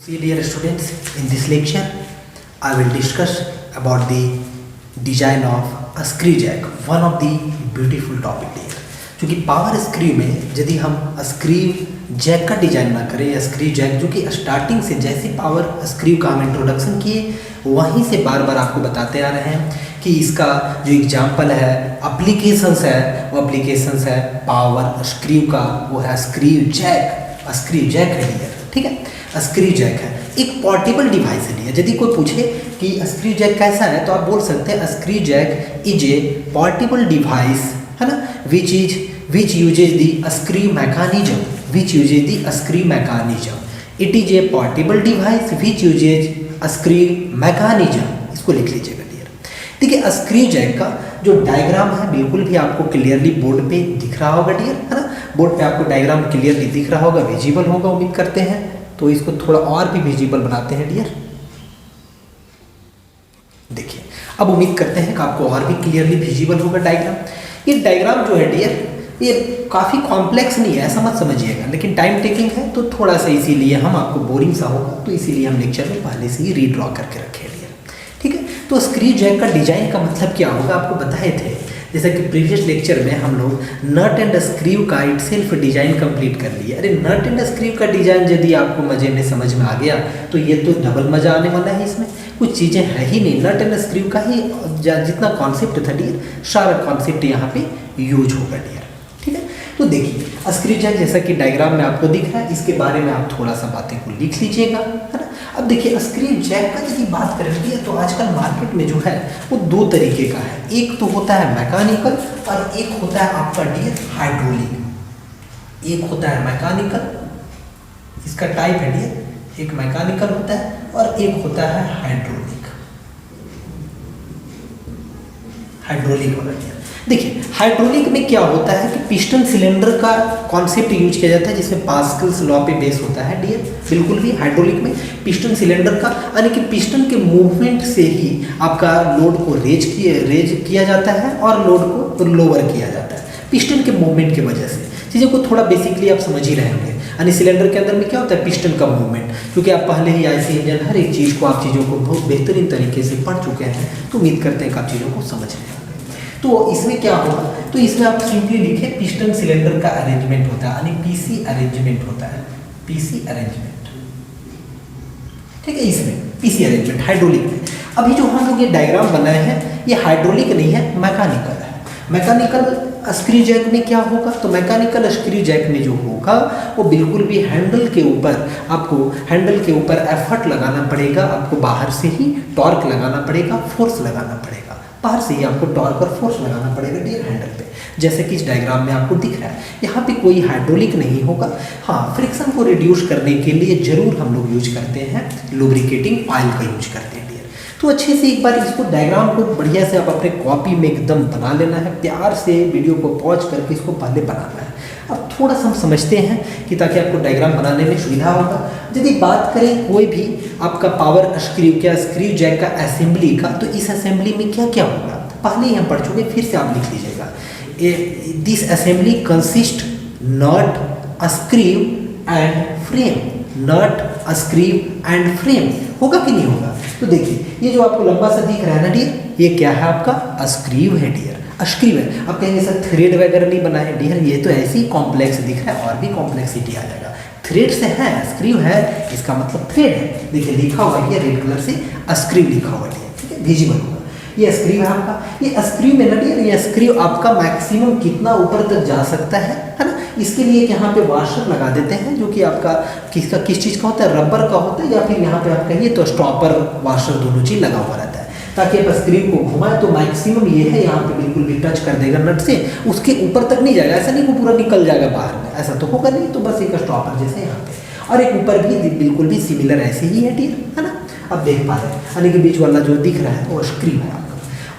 See, dear students, in this lecture, I will discuss about the design of a screw jack, one of the beautiful topic here. क्योंकि power screw में यदि हम screw Jack का design ना करें या screw Jack जो कि स्टार्टिंग से जैसे पावर स्क्रू का हम इंट्रोडक्शन किए वहीं से बार बार आपको बताते आ रहे हैं कि इसका जो एग्जाम्पल है एप्लीकेशंस है वो एप्लीकेशंस है पावर स्क्रू का, वो है स्क्रू जैक है डियर, ठीक है। स्क्रू जैक है एक पोर्टेबल डिवाइस है डियर। यदि कोई पूछे कि स्क्रू जैक कैसा है तो आप बोल सकते हैं screw jack is a portable device, है ना, which uses the screw mechanism, it is a portable device which uses a screw mechanism। इसको लिख लीजिएगा डियर। देखिए स्क्रू जैक का जो डायग्राम है बिल्कुल भी आपको क्लियरली बोर्ड पे दिख रहा होगा डियर, है ना। बोर्ड पे आपको डायग्राम क्लियरली दिख रहा होगा, विजिबल होगा उम्मीद करते हैं। तो इसको थोड़ा और भी विजिबल बनाते हैं डियर। देखिए अब उम्मीद करते हैं कि आपको और भी क्लियरली विजिबल होगा डायग्राम। ये डायग्राम जो है डियर ये काफ़ी कॉम्प्लेक्स नहीं है, ऐसा मत समझिएगा, लेकिन टाइम टेकिंग है तो थोड़ा सा इसीलिए हम आपको बोरिंग सा होगा तो इसीलिए हम लेक्चर में पहले से ही रीड्रॉ करके रखे डियर, ठीक है। तो स्क्रू जैक का डिजाइन का मतलब क्या होगा आपको बताए थे, जैसा कि प्रीवियस लेक्चर में हम लोग नट एंड स्क्रू का इट सेल्फ डिजाइन कंप्लीट कर लिया। अरे नट एंड स्क्रू का डिजाइन यदि आपको मजे में समझ में आ गया तो ये तो डबल मजा आने वाला है। इसमें कुछ चीज़ें है ही नहीं, नट एंड स्क्रू का ही जितना कॉन्सेप्ट था डियर सारा कॉन्सेप्ट यहाँ पे यूज होगा डियर, ठीक है। तो देखिए स्क्रू जैक जैसा कि डायग्राम में आपको दिख रहा है, इसके बारे में आप थोड़ा सा बातें को लिख लीजिएगा, है ना। अब देखिए स्क्रू जैक का यदि बात करेंगे तो आजकल मार्केट में जो है वो दो तरीके का है, एक तो होता है मैकेनिकल और एक होता है आपका डियर हाइड्रोलिक। एक होता है मैकेनिकल, इसका टाइप है डियर, एक मैकेनिकल होता है और एक होता है हाइड्रोलिक वाला डियर। देखिए हाइड्रोलिक में क्या होता है कि पिस्टन सिलेंडर का कॉन्सेप्ट यूज किया जाता है जिसमें पास्कल्स लॉ पे बेस होता है डियर। बिल्कुल भी हाइड्रोलिक में पिस्टन सिलेंडर का यानी कि पिस्टन के मूवमेंट से ही आपका लोड को रेज किया जाता है और लोड को लोअर किया जाता है पिस्टन के मूवमेंट की वजह से। चीज़ों को थोड़ा बेसिकली आप समझ ही रहे होंगे। यानी सिलेंडर के अंदर में क्या होता है पिस्टन का मूवमेंट, क्योंकि आप पहले ही आईसी इंजन हर एक चीज़ को आप चीज़ों को बहुत बेहतरीन तरीके से पढ़ चुके हैं तो उम्मीद करते हैं कि आप चीज़ों को समझ रहे होंगे। तो इसमें क्या होगा, तो इसमें आप सिंपली लिखे पिस्टन सिलेंडर का अरेंजमेंट होता है यानी पीसी अरेंजमेंट होता है, पीसी अरेंजमेंट, ठीक है। इसमें पीसी अरेंजमेंट हाइड्रोलिक में अभी जो हम लोग ये डायग्राम बनाए हैं ये हाइड्रोलिक नहीं है, मैकेनिकल है। मैकेनिकल स्क्रू जैक में क्या होगा, तो मैकेनिकल स्क्रू जैक में जो होगा वो बिल्कुल भी हैंडल के ऊपर एफर्ट लगाना पड़ेगा, आपको बाहर से ही टॉर्क लगाना पड़ेगा, फोर्स लगाना पड़ेगा, बाहर से ही आपको टॉर्क और फोर्स लगाना पड़ेगा डियर हैंडल पे, जैसे कि इस डायग्राम में आपको दिख रहा है। यहाँ पे कोई हाइड्रोलिक नहीं होगा। हाँ, फ्रिक्शन को रिड्यूस करने के लिए जरूर हम लोग यूज करते हैं लुब्रिकेटिंग ऑयल का यूज करते हैं डियर। तो अच्छे से एक बार इसको डायग्राम को बढ़िया से आप अपने कॉपी में एकदम बना लेना है, प्यार से वीडियो को पॉज करके इसको पहले बनाना है। अब थोड़ा सा हम समझते हैं कि ताकि आपको डायग्राम बनाने में सुविधा होगा। यदि बात करें कोई भी आपका पावर स्क्रू जैक का असेंबली का, तो इस असेंबली में क्या क्या होगा पहले ही हम पढ़ चुके, फिर से आप लिख लीजिएगा। This assembly consist nut screw and frame, nut screw and frame होगा कि नहीं होगा। तो देखिए ये जो आपको लंबा सा दिख रहा है ना डियर, ये क्या है आपका स्क्रू है डियर, स्क्रू है। आप कहेंगे सर थ्रेड वगैरह नहीं बना है डियर, ये तो ऐसे ही कॉम्प्लेक्स दिख रहा है और भी कॉम्प्लेक्सिटी आ जाएगा। थ्रेड से है, स्क्रू है इसका मतलब थ्रेड है। देखिए लिखा हुआ है रेड कलर से स्क्रू लिखा हुआ है, ठीक है, विजिबल होगा। ये स्क्रू है आपका, ये स्क्रू में ना डियर ये स्क्रू आपका मैक्सिमम कितना ऊपर तक जा सकता है ना। इसके लिए यहाँ पे वाशर लगा देते हैं जो कि आपका किस चीज़ का होता है, रबर का होता है या फिर यहाँ पे आप कहिए तो स्टॉपर वाशर, दोनों चीज़ लगा हुआ रहता है ताकि आप स्क्रू को घुमाए तो मैक्सिमम ये है यहाँ पे बिल्कुल भी टच कर देगा नट से, उसके ऊपर तक नहीं जाएगा। ऐसा नहीं वो पूरा निकल जाएगा बाहर में, ऐसा तो होगा नहीं। तो बस एक स्टॉपर जैसे यहाँ पे और एक ऊपर भी बिल्कुल भी सिमिलर ऐसे ही है डियर, है ना। अब देख पा रहे हैं यानी कि बीच वाला जो दिख रहा है वो स्क्रू है आपका।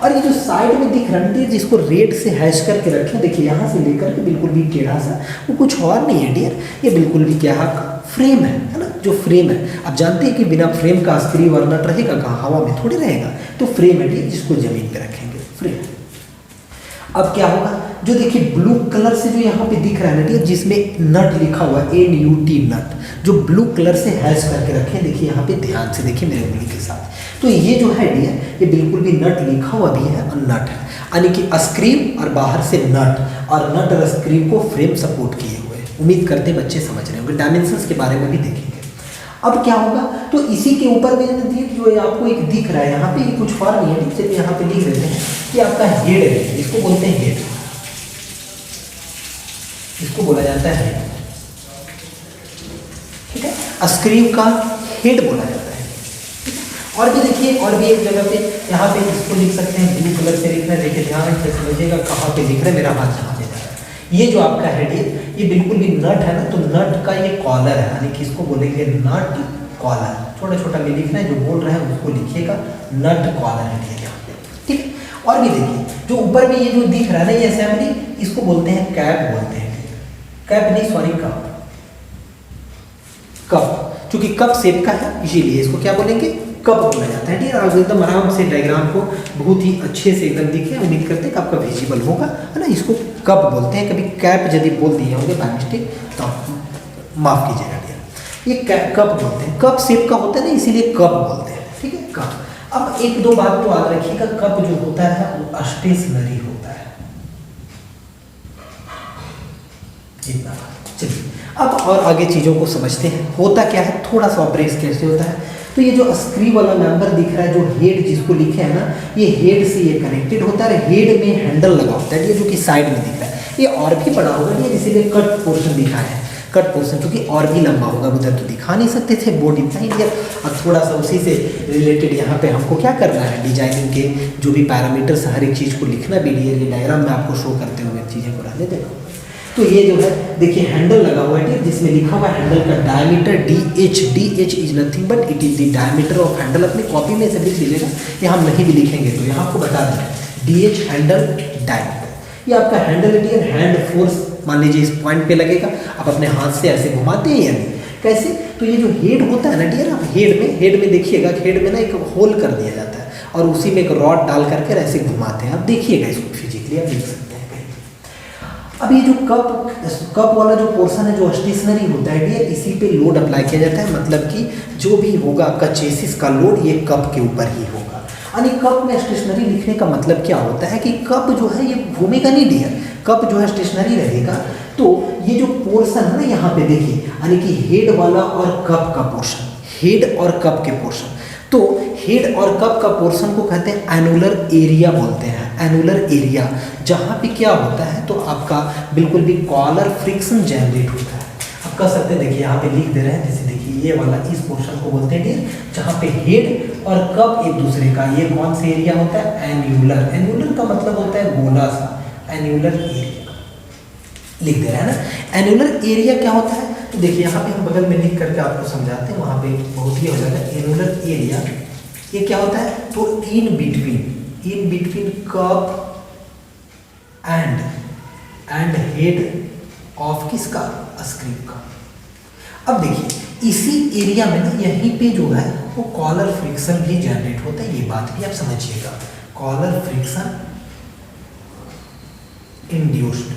और ये जो साइड में दिख रहा है जिसको रेड से हैश करके रखें, देखिए यहाँ से लेकर के बिल्कुल भी टेढ़ा सा, वो कुछ और नहीं है डियर, ये बिल्कुल भी क्या है आपका फ्रेम है ना। जो फ्रेम है आप जानते हैं कि बिना फ्रेम का स्क्रू और नट रहेगा कहाँ, हवा में थोड़ी रहेगा। तो फ्रेम है डियर जिसको जमीन पे रखेंगे, फ्रेम। अब क्या होगा, जो देखिए ब्लू कलर से जो यहाँ पे दिख रहा है ना डियर, जिसमें नट लिखा हुआ है NUT नट, जो ब्लू कलर से हैश करके रखे हैं, देखिए यहाँ पे ध्यान से देखिए मेरे उंगली के साथ। तो ये जो है डियर, ये बिल्कुल भी नट लिखा हुआ भी है और नट है, यानी कि स्क्रीव और बाहर से नट, और नट और स्क्रीव को फ्रेम सपोर्ट किए हुए। उम्मीद करते हैं बच्चे समझ रहे होंगे। डायमेंशंस के बारे में भी देखेंगे। अब क्या होगा, तो इसी के ऊपर में जो आपको एक दिख रहा है यहाँ पे, ये कुछ फॉर्म है, चलिए यहाँ पे लिख देते हैं कि आपका हेड है, इसको बोलते हैं हेड, इसको बोला जाता है हेड, ठीक है, स्क्रीव का हेड बोला जाता है। और भी देखिए, और भी एक जगह पे यहाँ पे इसको लिख सकते हैं, ब्लू कलर से लिखना है, देखिए ध्यान से समझिएगा कहाँ पे लिख रहे हैं, मेरा हाथ जहाँ पे जा रहा है। ये जो आपका हेड है, ये बिल्कुल भी नट है ना, तो नट का ये कॉलर है, यानी कि इसको बोलेंगे नट कॉलर। छोटा छोटा में लिखना है, जो बोल रहे हैं उसको लिखिएगा, नट कॉलर है यहाँ पे, ठीक है। और भी देखिए, जो ऊपर में ये जो दिख रहा है ना, ये असेंबली, इसको बोलते हैं कैप, बोलते हैं कैप नहीं, सॉरी कप, कप, चूंकि कप शेप का है इसीलिए इसको क्या बोलेंगे, कप बोला जाता है। ठीक है, आप एकदम आराम से डायग्राम को बहुत ही अच्छे से एकदम दिखे, उम्मीद करते हैं कि आपका विजिबल होगा, है ना। इसको कप बोलते हैं, कभी कैप यदि बोल दिए होंगे बाय मिस्टेक तो माफ कीजिएगा डियर, ये कप बोलते हैं, कप शेप का होता है ना, इसीलिए कप बोलते हैं, ठीक है, कप। अब एक दो बात तो याद रखिएगा, कप जो होता है वो स्टेशनरी होता है, इतना। चलिए अब और आगे चीज़ों को समझते हैं, होता क्या है, थोड़ा सा ऑपरेट कैसे होता है। तो ये जो स्क्रीव वाला मेंबर दिख रहा है, जो हेड जिसको लिखे है ना, ये हेड से ये कनेक्टेड होता है, हेड में हैंडल लगा होता है, ये जो कि साइड में दिख रहा है, ये और भी बड़ा होगा, ये इसीलिए कट पोर्शन दिखाया है, कट पोर्शन, क्योंकि और भी लंबा होगा, उधर तो दिखा नहीं सकते थे, बोर्ड इतना ही दिया। और थोड़ा सा उसी से रिलेटेड यहाँ पे हमको क्या करना है, डिजाइनिंग के जो भी पैरामीटर्स, हर एक चीज़ को लिखना भी, ये डायग्राम में आपको शो करते हुए चीज़ें को रहने देना। तो ये जो है देखिए हैंडल लगा हुआ है, जिसमें लिखा हुआ है हैंडल का diameter DH, DH is nothing but it is the diameter of Henle. अपनी कॉपी में से लिख लीजिएगा, ये हम नहीं भी लिखेंगे तो यहाँ आपको बता दें, DH हैंडल डायमीटर। ये आपका हैंडल है, हैंड फोर्स मान लीजिए इस पॉइंट पे लगेगा, आप अपने हाथ से ऐसे घुमाते हैं या नहीं, कैसे, तो ये जो हेड होता है ना डियर, आप हेड में देखिएगा, हेड में ना एक होल कर दिया जाता है और उसी में एक रॉड डाल करके ऐसे घुमाते हैं, आप देखिएगा इसको फिजिकली, आप देख सकते हैं। अब ये जो कप वाला जो पोर्शन है, जो स्टेशनरी होता है डियर, इसी पे लोड अप्लाई किया जाता है, मतलब कि जो भी होगा आपका चेसिस का लोड, ये कप के ऊपर ही होगा। यानी कप में स्टेशनरी लिखने का मतलब क्या होता है कि कप जो है ये घूमेगा नहीं डियर, कप जो है स्टेशनरी रहेगा। तो ये जो पोर्शन है ना यहाँ पे देखिए, यानी कि हेड वाला और कप का पोर्शन, हेड और कप के पोर्शन, तो हेड और कप का पोर्शन को कहते हैं एनुलर एरिया बोलते हैं, एनुलर एरिया, जहाँ पे क्या होता है, तो आपका बिल्कुल भी कॉलर फ्रिक्शन जनरेट होता है। आप कह सकते हैं, देखिए यहाँ पे लिख दे रहे हैं, जैसे देखिए ये वाला इस पोर्शन को बोलते हैं जहाँ पे हेड और कप एक दूसरे का, ये कौन सा एरिया होता है, एन्यूलर। एन्यूलर का मतलब होता है गोला सा, एन्यूलर एरिया लिख दे रहे हैं ना। एन्यूलर एरिया क्या होता है, तो देखिए यहाँ पे हम बगल में लिख करके आपको समझाते हैं, वहाँ पे बहुत ही हो जाएगा। एन्यूलर एरिया ये क्या होता है, तो in between cup and head of किसका, स्क्रीव का। अब देखिए इसी एरिया में ना, यहीं पे जो है वो कॉलर फ्रिक्शन भी जनरेट होता है, ये बात भी आप समझिएगा, कॉलर फ्रिक्शन इंड्यूस्ड।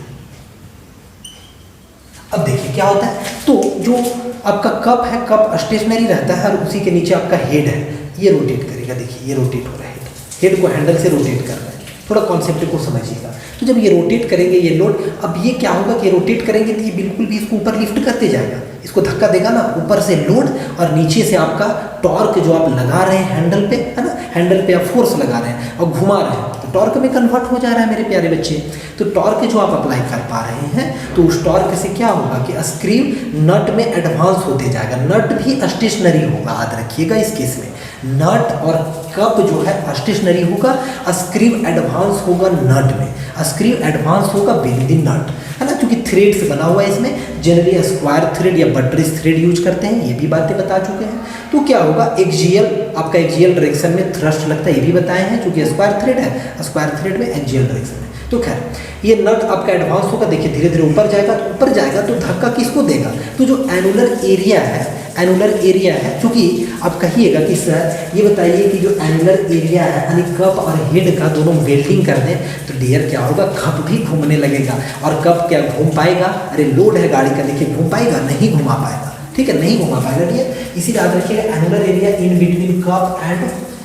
अब देखिए क्या होता है, तो जो आपका कप है, कप स्टेशनरी रहता है और उसी के नीचे आपका हेड है, ये रोटेट करेगा, देखिए ये रोटेट हो रहा है, हेड को हैंडल से रोटेट कर रहा है। थोड़ा कॉन्सेप्ट को समझिएगा। तो जब ये रोटेट करेंगे ये लोड, अब ये क्या होगा कि रोटेट करेंगे तो ये बिल्कुल भी इसको ऊपर लिफ्ट करते जाएगा, इसको धक्का देगा ना, ऊपर से लोड और नीचे से आपका टॉर्क जो आप लगा रहे हैं हैंडल पे, है ना, हैंडल पे आप फोर्स लगा रहे हैं और घुमा रहे हैं, तो टॉर्क में कन्वर्ट हो जा रहा है मेरे प्यारे बच्चे। तो टॉर्क जो आप अप्लाई कर पा रहे हैं, तो उस टॉर्क से क्या होगा कि स्क्रीव नट में एडवांस होते जाएगा, नट भी स्टेशनरी होगा, याद रखिएगा इस केस में नट और कप जो है स्टेशनरी होगा, स्क्रीव एडवांस होगा नट में, स्क्रीव एडवांस होगा विद द नट, है ना, क्योंकि थ्रेड से बना हुआ है, इसमें जनरली स्क्वायर थ्रेड या बट्रेस थ्रेड यूज करते हैं, ये भी बातें बता चुके हैं। तो क्या होगा, एक्सियल, आपका एक्सियल डायरेक्शन में थ्रस्ट लगता है, ये भी बताए हैं, क्योंकि स्क्वायर थ्रेड है, स्क्वायर थ्रेड में एक्सियल डायरेक्शन है। तो खैर ये नट आपका एडवांस होगा, देखिए धीरे धीरे ऊपर जाएगा, तो ऊपर जाएगा तो धक्का किसको देगा, तो जो एनुलर एरिया है, एनुलर एरिया है, क्योंकि आप कहिएगा कि सर ये बताइए कि जो एनुलर एरिया है यानी कप और हेड का दोनों वेल्डिंग कर दें तो डियर क्या होगा, कप भी घूमने लगेगा। और कप क्या घूम पाएगा, अरे लोड है गाड़ी का, देखिए घूम पाएगा, नहीं घुमा पाएगा, ठीक है, नहीं घुमा पाएगा डियर। इसी याद रखिएगा annular area in between cup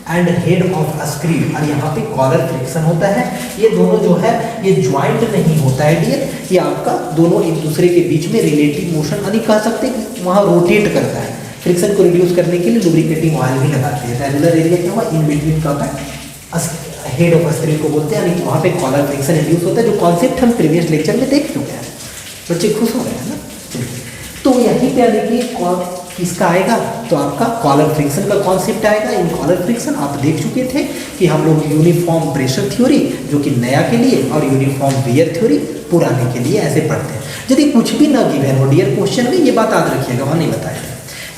and head of a screw, और यहाँ पे कॉलर फ्रिक्शन होता है। ये दोनों जो है ये ज्वाइंट नहीं होता है डियर, ये आपका दोनों एक दूसरे के बीच में रिलेटिव मोशन यानी कह सकते हैं कि वहाँ रोटेट करता है। फ्रिक्शन को रिड्यूस करने के लिए लुब्रिकेटिंग ऑयल भी लगाते हैं। एनुलर एरिया क्या हुआ, in between cup and head of a screw को बोलते हैं, यानी वहाँ पे कॉलर फ्रिक्शन रिड्यूस होता है, जो कॉन्सेप्ट हम प्रीवियस लेक्चर में देख चुके हैं। बच्चे खुश हो गए हैं ना। तो यहीं पे यानी कि किसका आएगा, तो आपका कॉलर फ्रिक्शन का कॉन्सेप्ट आएगा। इन कॉलर फ्रिक्शन आप देख चुके थे कि हम लोग यूनिफॉर्म प्रेशर थ्योरी जो कि नया के लिए और यूनिफॉर्म वियर थ्योरी पुराने के लिए ऐसे पढ़ते हैं। यदि कुछ भी ना गिवन हो डियर क्वेश्चन में, ये बात याद रखिएगा, वहाँ नहीं बताया,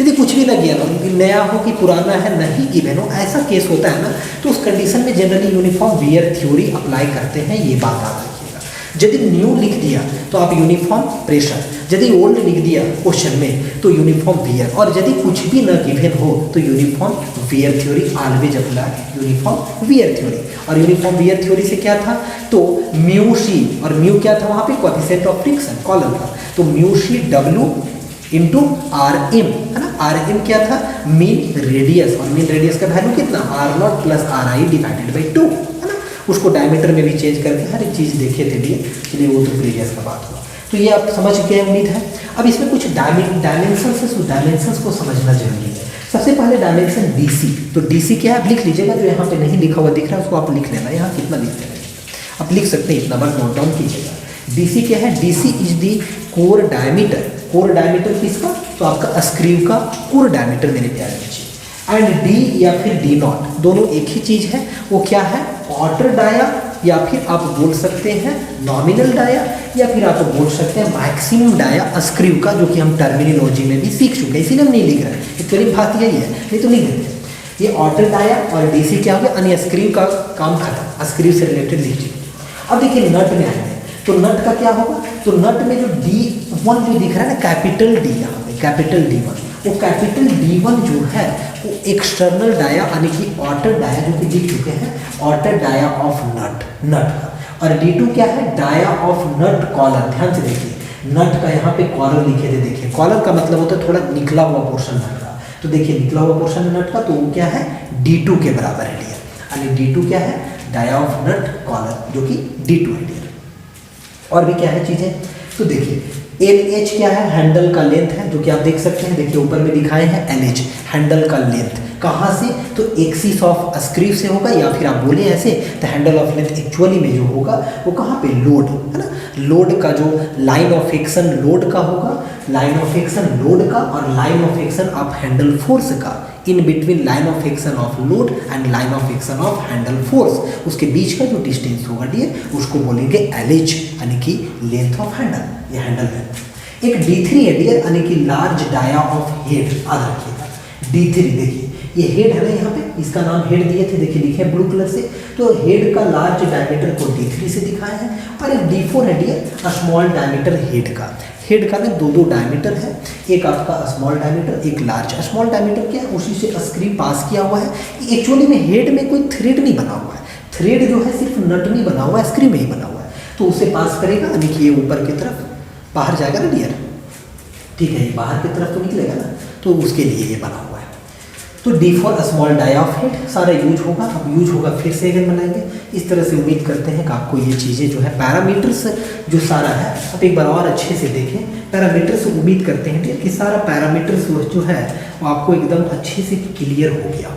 यदि कुछ भी ना गिवन हो, नया हो कि पुराना है नहीं गिवन हो, ऐसा केस होता है ना, तो उस कंडीशन में generally uniform wear theory apply करते हैं, ये बात याद रखिएगा। यदि न्यू लिख दिया तो आप यूनिफॉर्म प्रेशर, यदि ओल्ड लिख दिया क्वेश्चन में तो यूनिफॉर्म वियर, और यदि कुछ भी न गिवन हो तो uniform wear theory always apply, uniform wear theory. और यूनिफॉर्म वियर थ्योरी से क्या था, तो म्यू सी, और म्यू क्या था वहाँ पे, कोएफिशिएंट ऑफ फ्रिक्शन कॉलम का, तो mu C W into R M, है ना। आर एम क्या था, मीन रेडियस, और मीन रेडियस का वैल्यू कितना, R not plus R I divided by 2, है ना। उसको डायमीटर में भी चेंज करके हर एक चीज़ देखे थे लिए, चलिए वो तो प्रीवियस का बात हुआ। तो ये आप समझ गए उम्मीद है। अब इसमें कुछ डायमेंशंस को समझना जरूरी है। सबसे पहले डायमेंशन डीसी, तो डीसी क्या है आप लिख लीजिएगा, जो यहाँ पे नहीं लिखा हुआ दिख रहा है उसको आप लिख लेना, यहाँ कितना लिखते हैं आप लिख सकते हैं, इतना बार नोट डाउन कीजिएगा। डीसी क्या है, DC is the core diameter, core diameter किसका, तो आपका स्क्रू का कोर डायमीटर मेरे प्यारे बच्चे। एंड डी या फिर डी नॉट दोनों एक ही चीज़ है, वो क्या है, क्वार्टर डाया, या फिर आप बोल सकते हैं नॉमिनल डाया, या फिर आप बोल सकते हैं मैक्सिमम डाया स्क्रू का, जो कि हम टर्मिनोलॉजी में भी सीख चुके हैं, इसीलिए हम नहीं लिख रहे हैं, एक्चुअली बात यही है, नहीं तो लिख देते। ये ऑटर डाया और डीसी क्या हो गया, अन्य स्क्रू का काम खत्म, स्क्रू से रिलेटेड लीजिए। अब देखिए नट में आएंगे, तो नट का क्या होगा, तो नट में जो D1 जो दिख रहा है ना, कैपिटल डी, यहाँ पे कैपिटल D1, वो कैपिटल D1 जो है वो एक्सटर्नल डाया यानी कि ऑटर डाया, जो कि दिख चुके हैं, ऑटर डाया ऑफ नट का। और D2 क्या है, डाया ऑफ नट कॉलर, ध्यान से देखिए नट का यहाँ पे कॉलर लिखे थे, देखिए कॉलर का मतलब होता है थोड़ा निकला हुआ पोर्शन नट का, तो देखिए निकला हुआ पोर्शन नट का, तो वो क्या है D2 के बराबर है डियर, यानी D2 क्या है, डाया ऑफ नट कॉलर, जो कि D2 है डियर। और भी क्या है चीज़ें, तो देखिए LH क्या है, हैंडल का लेंथ है, जो कि आप देख सकते हैं, देखिए ऊपर में दिखाए हैं LH, हैंडल का लेंथ कहाँ से, तो एक्सिस ऑफ स्क्रू से होगा, या फिर आप बोले ऐसे तो हैंडल ऑफ लेंथ एक्चुअली में जो होगा वो कहाँ पे, लोड, है ना। लोड का जो लाइन ऑफ एक्शन लोड का होगा, लाइन ऑफ एक्शन लोड का, और line of action of handle force का, in between line of action of load and line of action of handle force, उसके बीच का जो डिस्टेंस होगा डियर, उसको बोलेंगे LH, यानी कि लेंथ ऑफ हैंडल, ये हैंडल लेंथ। एक D3 है डियर, यानी कि लार्ज डाया ऑफ हेड, याद रखिएगा D3, देखिए ये हेड है ना, यहाँ पे इसका नाम हेड दिए थे, देखिए लिखे ब्लू कलर से, तो हेड का लार्ज डायमीटर को D3 से दिखाया है। और एक D4 है डियर, स्मॉल डायमीटर हेड का, हेड का में दो डायमीटर है, एक आपका स्मॉल डायमीटर, एक लार्ज। स्मॉल डायमीटर क्या है, उसी से स्क्रू पास किया हुआ है। एक्चुअली में हेड में कोई थ्रेड नहीं बना हुआ है, थ्रेड जो है सिर्फ नट में बना हुआ है, स्क्रू में ही बना हुआ है, तो उसे पास करेगा, यानी कि ये ऊपर की तरफ बाहर जाएगा ना डियर, ठीक है, ये बाहर की तरफ तो निकलेगा ना, तो उसके लिए ये बना हुआ है। तो D4 small dia of head सारा यूज होगा, अब यूज होगा फिर से अगर बनाएंगे इस तरह से। उम्मीद करते हैं कि आपको ये चीज़ें जो है पैरामीटर्स जो सारा है, आप एक बार और अच्छे से देखें पैरामीटर्स, उम्मीद करते हैं कि सारा पैरामीटर्स जो है वो आपको एकदम अच्छे से क्लियर हो गया।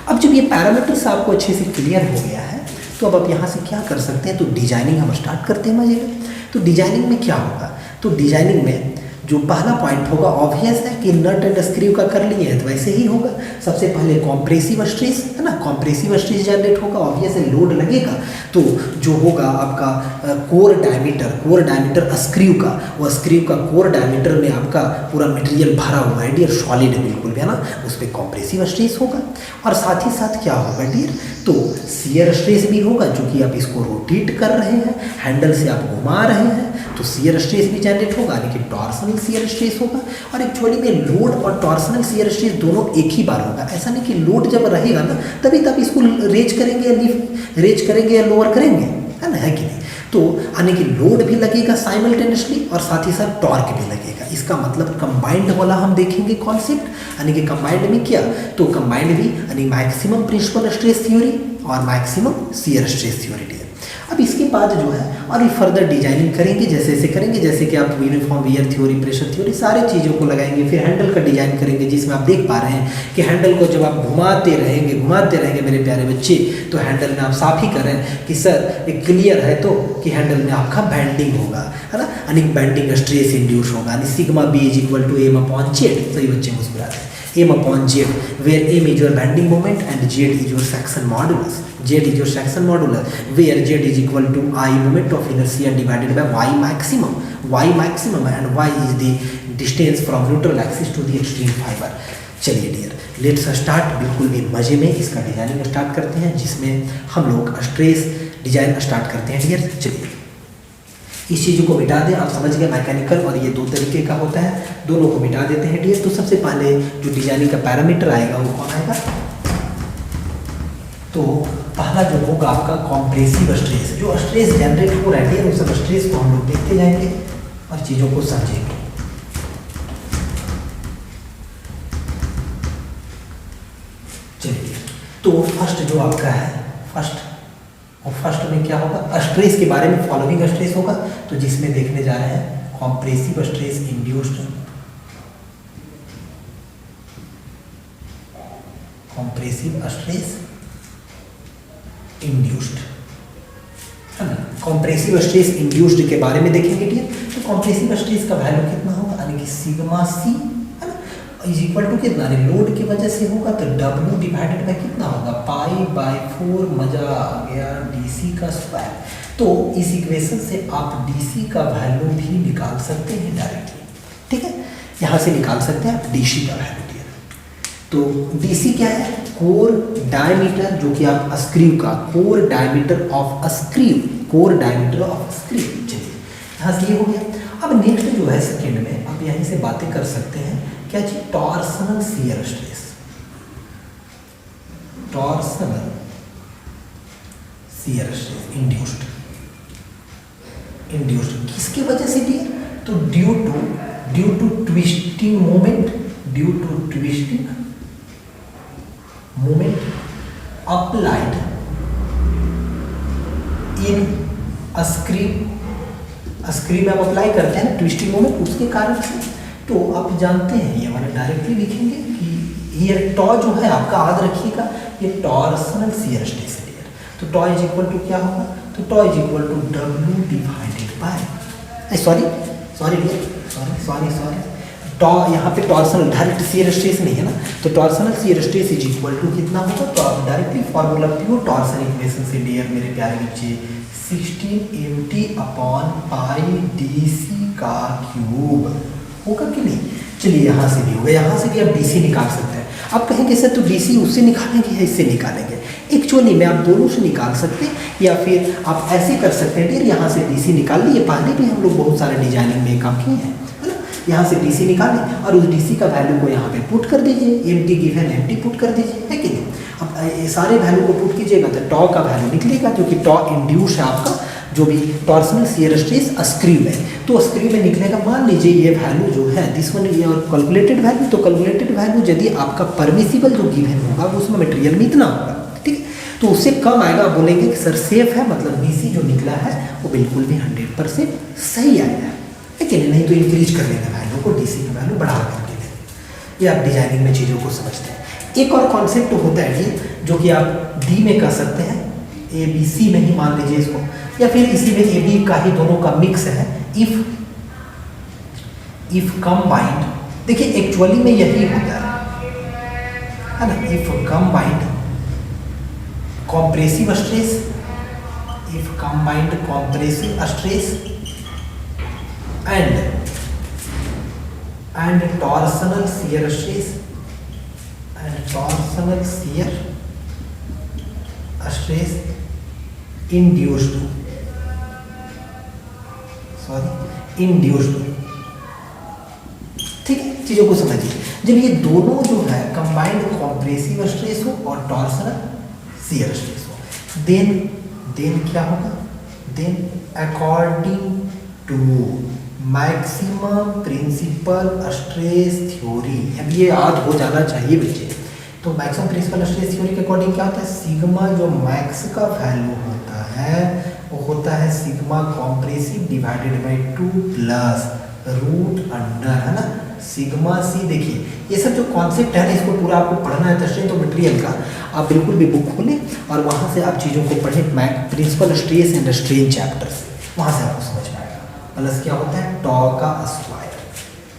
अब जब ये पैरामीटर्स आपको अच्छे से क्लियर हो गया है, तो अब आप यहाँ से क्या कर सकते हैं, तो डिजाइनिंग हम स्टार्ट करते हैं मजे में। तो डिजाइनिंग में क्या होगा, तो डिजाइनिंग में जो पहला पॉइंट होगा ऑब्वियस है कि नट एंड स्क्रू का कर लिए हैं तो वैसे ही होगा। सबसे पहले कॉम्प्रेसिव स्ट्रेस है ना, कॉम्प्रेसिव स्ट्रेस जनरेट होगा, ऑब्वियस है लोड लगेगा तो जो होगा आपका कोर डायमीटर स्क्रू का, वो स्क्रू का कोर डायमीटर में आपका पूरा मटेरियल भरा हुआ है डियर, सॉलिड बिल्कुल भी है ना, उस पर कॉम्प्रेसिव स्ट्रेस होगा। और साथ ही साथ क्या होगा डियर, तो शियर स्ट्रेस भी होगा, चूँकि आप इसको रोटेट कर रहे हैं, हैंडल से आप घुमा रहे हैं तो शियर स्ट्रेस भी जनरेट होगा, यानी कि टॉर्सनल शियर स्ट्रेस होगा। और एक्चुअली में लोड और टॉर्सनल शियर स्ट्रेस दोनों एक ही बार होगा। ऐसा नहीं कि लोड जब रहेगा ना तभी तब इसको रेज करेंगे या लोअर करेंगे, है ना, है कि नहीं। तो यानी कि लोड भी लगेगा साइमल्टेनियसली और साथ ही साथ टॉर्क भी लगेगा। इसका मतलब कंबाइंड वाला हम देखेंगे कॉन्सेप्ट, यानी कि कंबाइंड में क्या, तो कंबाइंड भी यानी मैक्सिमम प्रिंसिपल स्ट्रेस थ्योरी और मैक्सिमम शियर स्ट्रेस थ्योरी। अब इसके बाद जो है और भी फर्दर डिजाइनिंग करेंगे, जैसे करेंगे जैसे कि आप uniform wear theory, pressure theory, सारे चीज़ों को लगाएंगे। फिर हैंडल का डिजाइन करेंगे जिसमें आप देख पा रहे हैं कि हैंडल को जब आप घुमाते रहेंगे मेरे प्यारे बच्चे, तो हैंडल में आप साफ ही करें कि सर एक क्लियर है तो कि हैंडल में आपका बेंडिंग होगा, है ना, यानी बेंडिंग स्ट्रेस इंड्यूस होगा, यानी sigma B is equal to M upon Z. सही बच्चे मुस्कुराते हैं, M upon Z, where M is your bending moment and Z is your section modulus. Z is your section modulus, where Z is equal to I moment of inertia divided by Y maximum, and Y is the distance from neutral axis to the extreme fiber। चलिए dear, let's start, बिल्कुल भी मजे में इसका designing start करते हैं, जिसमें हम लोग स्ट्रेस डिजाइन स्टार्ट करते हैं डियर। चलिए इस चीज़ को मिटा दें, आप समझ गए मैकेनिकल और ये दो तरीके का होता है, दोनों को मिटा देते हैं डियर। तो सबसे पहले जो डिजाइनिंग का पैरामीटर आएगा वो कौन आएगा, तो पहला जो होगा आपका कॉम्प्रेसिव स्ट्रेस। जो स्ट्रेस जनरेट हो रहा है उस सब स्ट्रेस को हम लोग देखते जाएंगे और चीज़ों को समझेंगे। चलिए, तो फर्स्ट जो आपका है फर्स्ट में क्या होगा, स्ट्रेस के बारे में फॉलोइंग स्ट्रेस होगा, तो जिसमें देखने जा रहे हैं compressive stress induced, compressive stress induced, है ना। कॉम्प्रेसिव स्ट्रेस इंड्यूस्ड के बारे में देखेंगे ठीक है। तो कॉम्प्रेसिव स्ट्रेस का वैल्यू कितना होगा, यानी कि सिग्मा सी, है ना, इज इक्वल टू कितना, लोड की वजह से होगा तो W डिवाइडेड बाय कितना होगा, पाई/4, मजा आ गया, DC का स्क्वायर। तो इस इक्वेशन से आप DC का वैल्यू भी निकाल सकते हैं डायरेक्टली, ठीक है, यहाँ से निकाल सकते हैं आप DC का वैल्यू। तो DC क्या है, कोर डायमीटर, जो कि आप स्क्रू का कोर डायमीटर ऑफ स्क्रू। चलिए यहाँ से ये हो गया। अब नेक्स्ट जो है सेकेंड में आप यहीं से बातें कर सकते हैं, क्या चीज, torsional shear stress. Torsional shear stress induced किसकी वजह से भी, तो due to twisting moment applied in screw में आप अप्लाई करते हैं ट्विस्टिंग मोमेंट, उसके कारण से। तो आप जानते हैं ये वाला डायरेक्टली लिखेंगे कि ये टॉ जो है आपका याद रखिएगा, ये टॉर्सनल शियर स्ट्रेस है। तो टॉ इज इक्वल टू क्या होगा, तो tau is equal to W divided by, sorry tau, यहाँ पे टॉर्सनल डायरेक्ट शियर स्ट्रेस नहीं है ना, तो torsional shear stress is equal to कितना होगा, तो आप directly formula pure torsion equation से डियर मेरे प्यारे बच्चे 16 mt/π/DC का क्यूब होगा कि नहीं। चलिए यहाँ से भी होगा, यहाँ से भी आप DC निकाल सकते हैं। आप कहेंगे सर तो DC उससे निकालेंगे या इससे निकालेंगे, एक्चुअली में आप दोनों से निकाल सकते हैं, या फिर आप ऐसे कर सकते हैं डियर, यहाँ से DC निकाल लिए, पहले भी हम लोग बहुत सारे डिजाइनिंग में काम किए हैं, यहाँ से DC निकालें और उस DC का वैल्यू को यहाँ पे पुट कर दीजिए, MT गिवन MT पुट कर दीजिए, है कि नहीं। अब ये सारे वैल्यू को पुट कीजिएगा तो टॉ का वैल्यू निकलेगा, जो कि टॉ इंड्यूस है आपका, जो भी टॉर्सनल शियर स्ट्रेस स्क्रू में, तो स्क्रू में निकलेगा। मान लीजिए ये वैल्यू जो है दिस वन ये और कैलकुलेटेड वैल्यू, तो कैलकुलेटेड वैल्यू यदि आपका परमिसिबल जो गिवन होगा वो उसमें मटेरियल में इतना होगा, ठीक है, तो उससे कम आएगा, बोलेंगे कि सर सेफ है, मतलब DC जो निकला है वो बिल्कुल भी 100% सही आया है, लेकिन नहीं तो इंक्रीज कर लेना वैल्यू को, DC का वैल्यू बढ़ा करके देना। ये आप डिजाइनिंग में चीज़ों को समझते हैं। एक और कॉन्सेप्ट होता है ये, जो कि आप D में कर सकते हैं, ABC में ही मान लीजिए इसको, या फिर इसी में AB का ही दोनों का मिक्स है। इफ कंबाइंड, देखिए एक्चुअली में यही होता है ना, if combined compressive stress, if combined compressive stress and torsional shear stress and torsional shear stress induced ठीक है, चीजों को समझिए। जब ये दोनों जो है कंबाइंड कॉम्प्रेसिव स्ट्रेस हो और टॉर्सनल शियर स्ट्रेस हो, देन क्या होगा, then according to maximum principal stress theory, अब ये याद हो जाना चाहिए बच्चे। तो मैक्सिमम प्रिंसिपल स्ट्रेस थ्योरी के अकॉर्डिंग क्या होता है, सिग्मा जो मैक्स का वैल्यू होता है वो होता है sigma compressive divided by 2 plus root under, है ना, सिग्मा सी। देखिए ये सब जो कॉन्सेप्ट है ना, इसको पूरा आपको पढ़ना है, तो स्ट्रेंथ ऑफ मटेरियल का आप बिल्कुल भी बुक खोलें और वहाँ से आप चीज़ों को पढ़ें, principal stress and strain chapter से, वहाँ से आपको समझ में आएगा। प्लस क्या होता है, टॉ का स्क्वायर,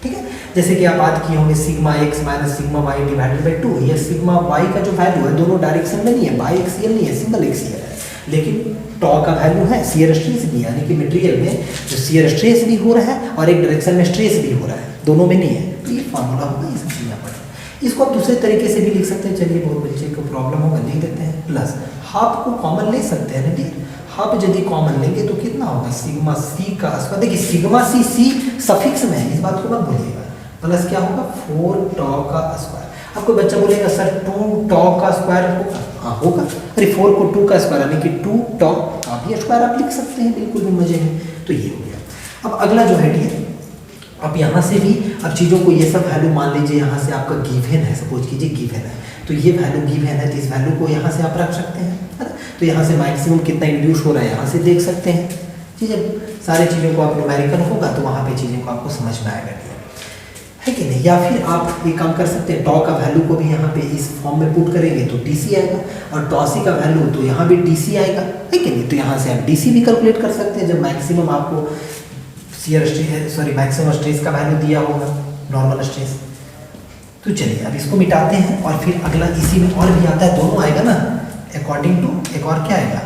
ठीक है। जैसे कि आप बात किए होंगे sigma x minus sigma y divided by 2, ये सिग्मा वाई का जो वैल्यू है दोनों डायरेक्शन में नहीं है, बाई एक्सियल नहीं है, सिंगल एक्सियल है, लेकिन टॉ का वैल्यू है शियर स्ट्रेस भी, यानी कि मटेरियल में जो शियर स्ट्रेस भी हो रहा है और एक डायरेक्शन में स्ट्रेस भी हो रहा है, दोनों में नहीं है। तो ये फार्मूला होगा, ये सब चीज़ें पढ़ें। इसको आप दूसरे तरीके से भी लिख सकते हैं, चलिए बहुत बच्चे को प्रॉब्लम होगा, लिख देते हैं, प्लस हाफ को कॉमन ले सकते हैं ना, ठीक, हाफ यदि कॉमन लेंगे तो कितना होगा, सिग्मा सी का स्क्वायर, देखिए सिग्मा सी सफिक्स में है, इस बात को मत भूलिएगा, प्लस क्या होगा 4 टॉ का स्क्वायर। आपको बच्चा बोलेगा सर 2 टॉ का स्क्वायर होगा, हाँ होगा, अरे 4 को 2 का स्क्वायर यानी कि 2 टॉ, आप ये स्क्वायर आप लिख सकते हैं बिल्कुल भी मजे में। तो ये हो गया। अब अगला जो है डियर, अब यहाँ से भी अब चीज़ों को ये सब वैल्यू मान लीजिए, यहाँ से आपका गिवन है, सपोज कीजिए गिवन है, तो ये वैल्यू गिवन है, तो इस वैल्यू को यहाँ से आप रख सकते हैं, है ना। तो यहाँ से मैक्सिमम कितना इंड्यूस हो रहा है यहाँ से देख सकते हैं, ठीक है। सारी चीज़ों को आप न्यूमेरिकल होगा तो वहाँ पे चीज़ों को आपको समझ में आएगा, है कि नहीं। या फिर आप ये काम कर सकते हैं, टॉ का वैल्यू को भी यहाँ पे इस फॉर्म में पुट करेंगे तो डीसी आएगा, और टॉसी का वैल्यू तो यहाँ भी डीसी आएगा, है कि नहीं। तो यहाँ से आप डीसी भी कैलकुलेट कर सकते हैं, जब मैक्सिमम आपको शियर स्ट्रेस मैक्सिमम स्ट्रेस का वैल्यू दिया होगा, नॉर्मल स्ट्रेस। तो चलिए अब इसको मिटाते हैं, और फिर अगला इसी में और भी आता है, दोनों आएगा ना, अकॉर्डिंग टू, एक और क्या आएगा,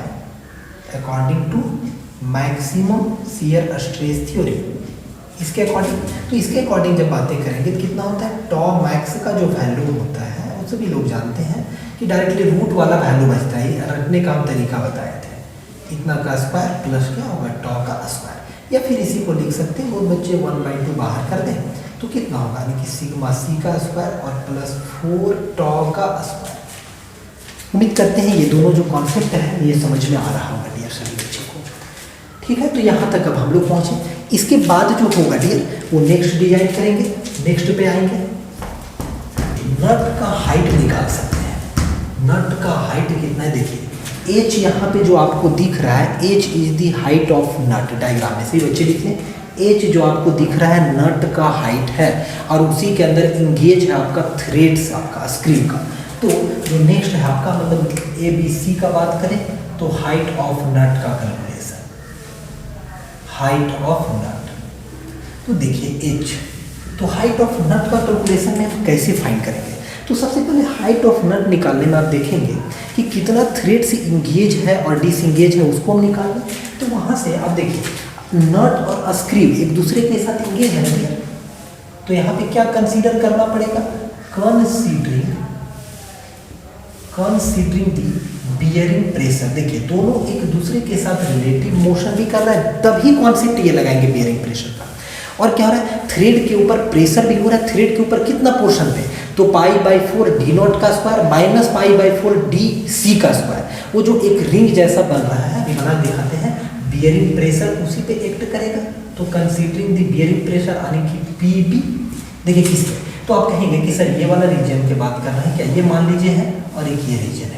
according to maximum shear stress theory, इसके अकॉर्डिंग। तो इसके अकॉर्डिंग जब बातें करेंगे तो कितना होता है, टॉ मैक्स का जो वैल्यू होता है वो सभी लोग जानते हैं कि डायरेक्टली रूट वाला वैल्यू बचता है, रखने का हम तरीका बताए थे, इतना का स्क्वायर प्लस क्या होगा टॉ का स्क्वायर, या फिर इसी को लिख सकते हैं, वो बच्चे 1/2 बाहर कर दें तो कितना होगा, यानी कि सिग्मा सी का स्क्वायर और प्लस 4 टॉ का स्क्वायर। उम्मीद करते हैं ये दोनों जो कॉन्सेप्ट है ये समझ में आ रहा होगा डियर सभी बच्चों को, ठीक है। तो यहाँ तक अब हम लोग पहुँचे, इसके बाद जो होगा डियर वो नेक्स्ट डिजाइन करेंगे, नेक्स्ट पे आएंगे, नट का हाइट निकाल सकते हैं। नट का हाइट कितना है देखिए, एच यहाँ पे जो आपको दिख रहा है, H is the height of nut, diagram में से बच्चे लिख लें, एच जो आपको दिख रहा है नट का हाइट है, और उसी के अंदर इंगेज है आपका थ्रेड्स, आपका स्क्रीन का। तो जो नेक्स्ट है आपका मतलब ABC का बात करें तो हाइट ऑफ नट का कैलकुलेशन, हाइट ऑफ नट। तो देखिए एच, तो हाइट ऑफ नट का कैलकुलेशन में हम कैसे फाइंड करेंगे, तो सबसे पहले हाइट ऑफ नट निकालने में आप देखेंगे कि कितना थ्रेड से इंगेज है और डिसंगेज है उसको हम निकालें। तो वहाँ से आप देखिए नट और स्क्रीव एक दूसरे के साथ इंगेज है ना, तो यहाँ पे क्या कंसीडर करना पड़ेगा, कंसीडरिंग दी बियरिंग प्रेशर। देखिए दोनों एक दूसरे के साथ रिलेटिव मोशन भी कर रहा है, तभी कॉन्सेप्ट ये लगाएंगे बियरिंग प्रेशर का। और क्या हो रहा है, थ्रेड के ऊपर प्रेशर भी हो रहा है, थ्रेड के ऊपर कितना पोर्शन पे, तो π/4 डी नॉट का स्क्वायर माइनस π/4 डी सी का स्क्वायर, वो जो एक रिंग जैसा बन रहा है, अभी बना दिखाते हैं, बियरिंग प्रेशर उसी पे एक्ट करेगा। तो कंसीडरिंग द बियरिंग प्रेशर यानी कि PB, देखिए किस पे, तो आप कहेंगे कि सर ये वाला रीजन की बात कर रहे हैं क्या, ये मान लीजिए है और एक ये रीजन है,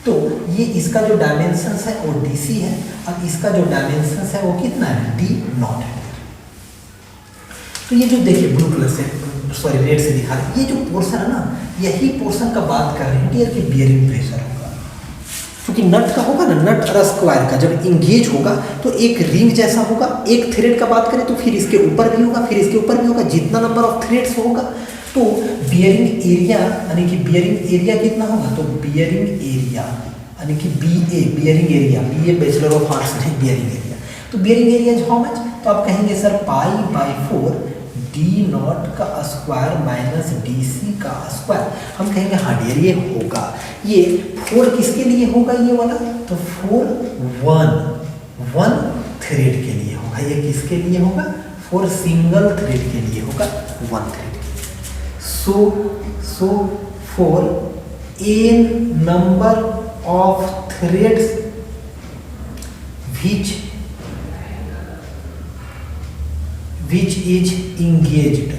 तो ये इसका जो डायमेंशंस है वो DC है, और इसका जो डायमेंशंस है वो कितना है, D0 है। तो ये जो देखिए ब्लू कलर से रेड से दिखा रहे, ये जो पोर्शन है ना, यही पोर्शन का बात कर रहे हैं डियर कि बियरिंग प्रेशर होगा। क्योंकि नट का होगा ना, नट और स्क्वायर का जब इंगेज होगा तो एक रिंग जैसा होगा। एक थ्रेड का बात करें तो फिर इसके ऊपर भी होगा, फिर इसके ऊपर भी होगा, जितना नंबर ऑफ थ्रेड्स होगा तो बियरिंग एरिया यानी कि बियरिंग एरिया कितना होगा, तो बियरिंग एरिया यानी कि BA bearing area, BA bachelor of arts नहीं बियरिंग एरिया, तो bearing area is how much, तो आप कहेंगे सर π/4 D0 का स्क्वायर माइनस DC का स्क्वायर। हम कहेंगे हाँ डियर ये होगा, ये 4 किसके लिए होगा ये वाला, तो 4 वन थ्रेड के लिए होगा। ये किसके लिए होगा, 4 सिंगल थ्रेड के लिए होगा, 1 थ्रेड के लिए। So for n number of threads which is engaged,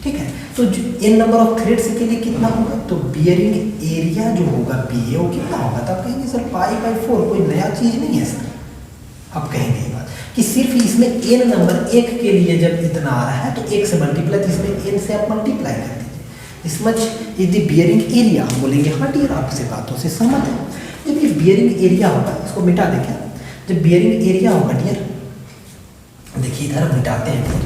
ठीक है। तो n नंबर ऑफ थ्रेड्स के लिए कितना होगा, तो बियरिंग एरिया जो होगा BA वो कितना होगा, तो आप कहेंगे सर π/4 कोई नया चीज नहीं है सर। आप कहेंगे ये बात कि सिर्फ इसमें n नंबर 1 के लिए जब इतना आ रहा है तो 1 से मल्टीप्लाई, तो इसमें n से आप मल्टीप्लाई कर दीजिए। इस much is the bearing area. हम बोलेंगे हाँ डियर आपसे बातों से सहमत है। जब ये बियरिंग एरिया होगा, इसको मिटा दें क्या, जब बियरिंग एरिया होगा डियर, देखिए इधर मिटाते हैं डियर,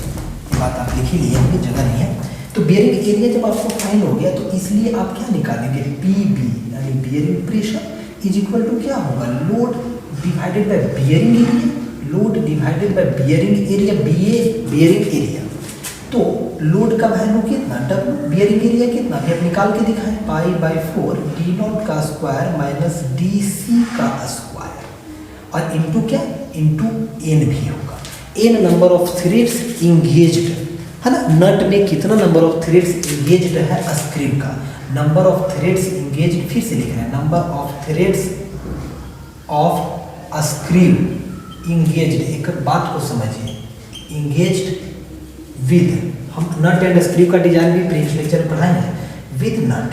ये बात आप लिख ही लिए होंगे, जगह नहीं है। तो बियरिंग एरिया जब आपको फाइंड हो गया तो इसलिए आप क्या निकालेंगे, PB यानी bearing pressure is equal to क्या होगा, load divided by bearing area, load divided by bearing area, BA bearing area. तो लोड का वैल्यू कितना, W, बियरिंग एरिया कितना, अभी आप निकाल के दिखाएं, π/4 D0 का स्क्वायर माइनस DC का स्क्वायर और इनटू क्या, इनटू n भी होगा। n number of threads engaged है ना, नट में कितना नंबर ऑफ थ्रेड्स इंगेज्ड है, स्क्रू का नंबर ऑफ थ्रेड्स इंगेज्ड, फिर से लिख रहे हैं number of threads of screw engaged. एक बात को समझिए, इंगेज्ड विद, हम नट एंड स्क्रू का डिजाइन भी प्रीवियस लेक्चर में पढ़ाए हैं, विद नट,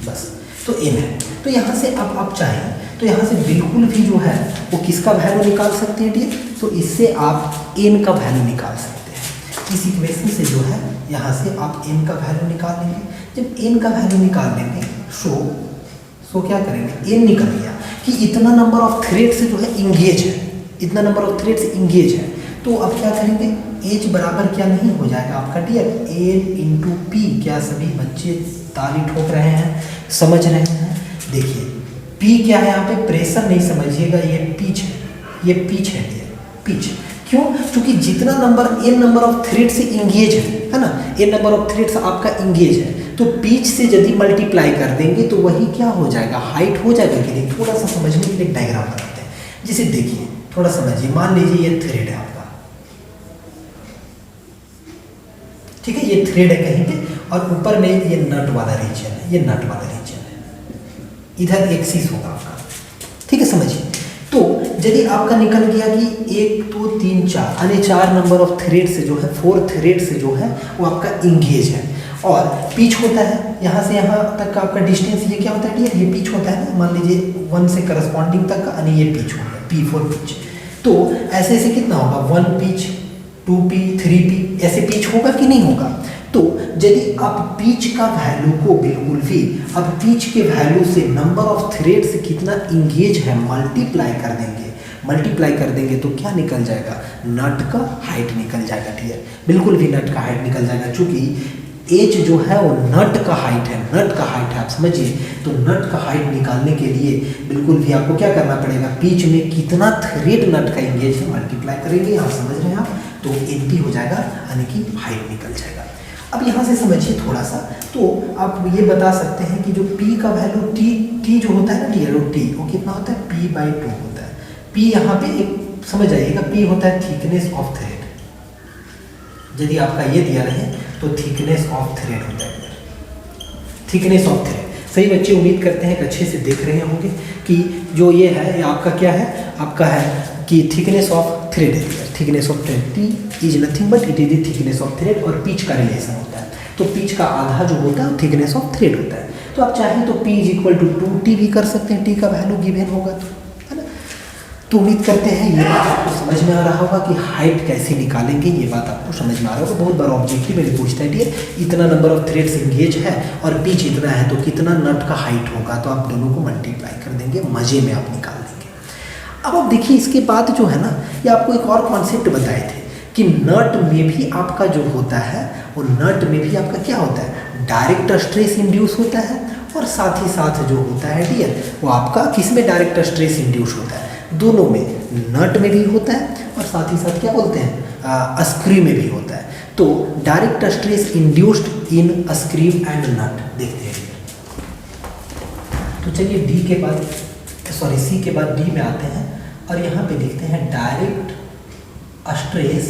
बस तो n है। तो यहाँ से अब आप चाहें तो यहाँ से बिल्कुल भी जो है वो किसका वैल्यू निकाल सकते हैं डियर, तो इससे आप n का वैल्यू निकाल सकते हैं। इस इक्वेशन से जो है यहाँ से आप n का वैल्यू निकाल लेंगे। जब n का वैल्यू निकाल लेंगे सो क्या करेंगे, n निकल गया कि इतना नंबर ऑफ थ्रेड्स जो है इंगेज है, इतना नंबर ऑफ थ्रेड्स इंगेज है। तो अब क्या करेंगे, H बराबर क्या नहीं हो जाएगा आपका डियर, N × P। क्या सभी बच्चे ताली ठोक रहे हैं, समझ रहे हैं। देखिए P क्या है यहाँ पे, प्रेशर नहीं समझिएगा, ये पिच है, ये पिच है डियर, पिच। क्यों, क्योंकि जितना number n number of thread से इंगेज है ना, n नंबर ऑफ थ्रेड्स आपका इंगेज है, तो पिच से यदि मल्टीप्लाई कर देंगे तो वही क्या हो जाएगा, हाइट हो जाएगा कि नहीं। थोड़ा सा समझने के लिए डायग्राम बनाते हैं, जैसे देखिए थोड़ा समझिए, मान लीजिए ये थ्रेड है आपका, ठीक है, ये थ्रेड है कहीं पे और ऊपर में ये नट वाला रीजन है, ये नट वाला रीजन है, इधर एक्सिस होगा आपका, ठीक है, समझिए। तो यदि आपका निकल गया कि 1 2 3 4 यानी 4 नंबर ऑफ थ्रेड से जो है, 4 थ्रेड से जो है वो आपका इंगेज है और पिच होता है यहाँ से यहाँ तक का आपका डिस्टेंस, ये क्या होता है डियर, ये पिच होता है ना, मान लीजिए 1 से करस्पॉन्डिंग तक का, यानी ये पिच हो गया, P4 पिच। तो ऐसे ऐसे कितना होगा, 1 पिच 2P 3P, ऐसे पिच होगा कि नहीं होगा। तो यदि आप पिच का वैल्यू को बिल्कुल भी, अब पिच के वैल्यू से नंबर ऑफ थ्रेड्स कितना इंगेज है मल्टीप्लाई कर देंगे, मल्टीप्लाई कर देंगे तो क्या निकल जाएगा, नट का हाइट निकल जाएगा डियर, बिल्कुल भी नट का हाइट निकल जाएगा। चूंकि एच जो है वो नट का हाइट है, नट का हाइट है, आप समझिए। तो नट का हाइट निकालने के लिए बिल्कुल भी आपको क्या करना पड़ेगा, पिच में कितना थ्रेड नट का इंगेज है मल्टीप्लाई करेंगे, यहाँ समझ रहे हैं आप, तो NP हो जाएगा यानी कि हाइट निकल जाएगा। अब यहाँ से समझिए थोड़ा सा, तो आप ये बता सकते हैं कि जो P का वैल्यू T जो होता है ना डियर, वो कितना होता है, P/2 होता है। P यहाँ पे एक समझ जाइएगा, P होता है थिकनेस ऑफ थ्रेड। यदि आपका ये दिया रहे तो थिकनेस ऑफ थ्रेड होता है, थिकनेस ऑफ थ्रेड। सही बच्चे, उम्मीद करते हैं कि अच्छे से देख रहे होंगे कि जो ये है ये आपका क्या है, आपका है कि थिकनेस ऑफ थ्रेड है। Thickness of thread T is nothing but it is the thickness of thread, और पिच का रिलेशन होता है। तो पिच का आधा जो होता है थिकनेस ऑफ थ्रेड होता है। तो आप चाहें तो P = 2T भी कर सकते हैं, T का वैल्यू गिवन होगा तो, है ना। तो उम्मीद करते हैं ये बात आपको समझ में आ रहा होगा कि हाइट कैसे निकालेंगे, ये बात आपको समझ में आ रहा होगा। बहुत बड़ा ऑब्जेक्टिव में पूछता है डियर, इतना नंबर ऑफ थ्रेड्स इंगेज है और पिच इतना है तो कितना नट का हाइट होगा, तो आप दोनों को मल्टीप्लाई कर देंगे, मज़े में आप निकाल देंगे। अब आप देखिए इसके बाद जो है ना, ये आपको एक और कॉन्सेप्ट बताए थे कि नट में भी आपका जो होता है वो नट में भी आपका क्या होता है, डायरेक्ट स्ट्रेस इंड्यूस होता है, और साथ ही साथ जो होता है डियर वो आपका किस में डायरेक्ट स्ट्रेस इंड्यूस होता है, दोनों में, नट में भी होता है और साथ ही साथ क्या बोलते हैं स्क्रू में भी होता है। तो direct stress induced in screw and nut देखते हैं। तो चलिए डी के बाद सी के बाद डी में आते हैं और यहाँ पे देखते हैं direct stress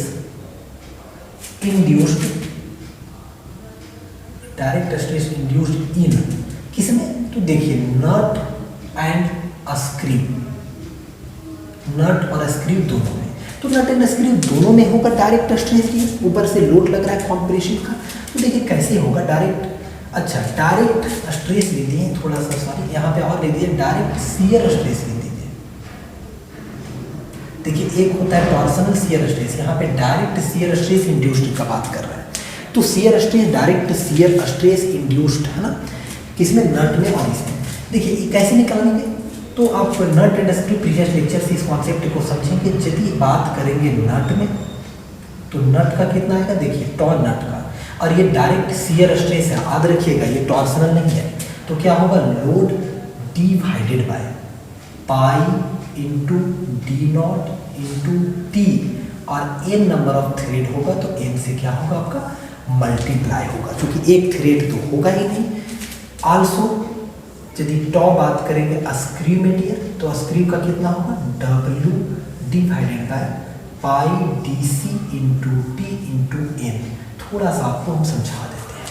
induced, direct stress induced इन किसमें, तो देखिए नट एंड स्क्रू, नट और स्क्रू दोनों में। तो नट एंड स्क्रू दोनों में होगा डायरेक्ट स्ट्रेस, ऊपर से लोड लग रहा है कंप्रेशन का। तो देखिए कैसे होगा डायरेक्ट, अच्छा डायरेक्ट स्ट्रेस ले लिए थोड़ा सा, सॉरी यहाँ पे और ले दिए डायरेक्ट शियर स्ट्रेस ले लीजिए। देखिए एक होता है टॉर्सनल शियर स्ट्रेस, यहाँ पे डायरेक्ट शियर स्ट्रेस इंड्यूस्ड का बात कर रहे हैं। तो shear stress, direct shear stress induced है ना, किसमें, नट में और इसमें। देखिए ये कैसे निकालेंगे, तो आप nut and screw previous lecture से इस कॉन्सेप्ट को समझेंगे। यदि बात करेंगे नट में तो नट का कितना आएगा, देखिए टॉर नट का, और ये डायरेक्ट शियर स्ट्रेस है, याद रखिएगा ये टॉर्सनल नहीं है। तो क्या होगा, load divided by pi into D not into T, और एन नंबर ऑफ थ्रेड होगा तो एन से क्या होगा आपका मल्टीप्लाई होगा, क्योंकि एक थ्रेड तो होगा ही नहीं। आल्सो यदि टॉ बात करेंगे स्क्रू में डियर, तो स्क्रू का कितना होगा, W divided by pi D C into T into N. थोड़ा सा आपको हम समझा देते हैं।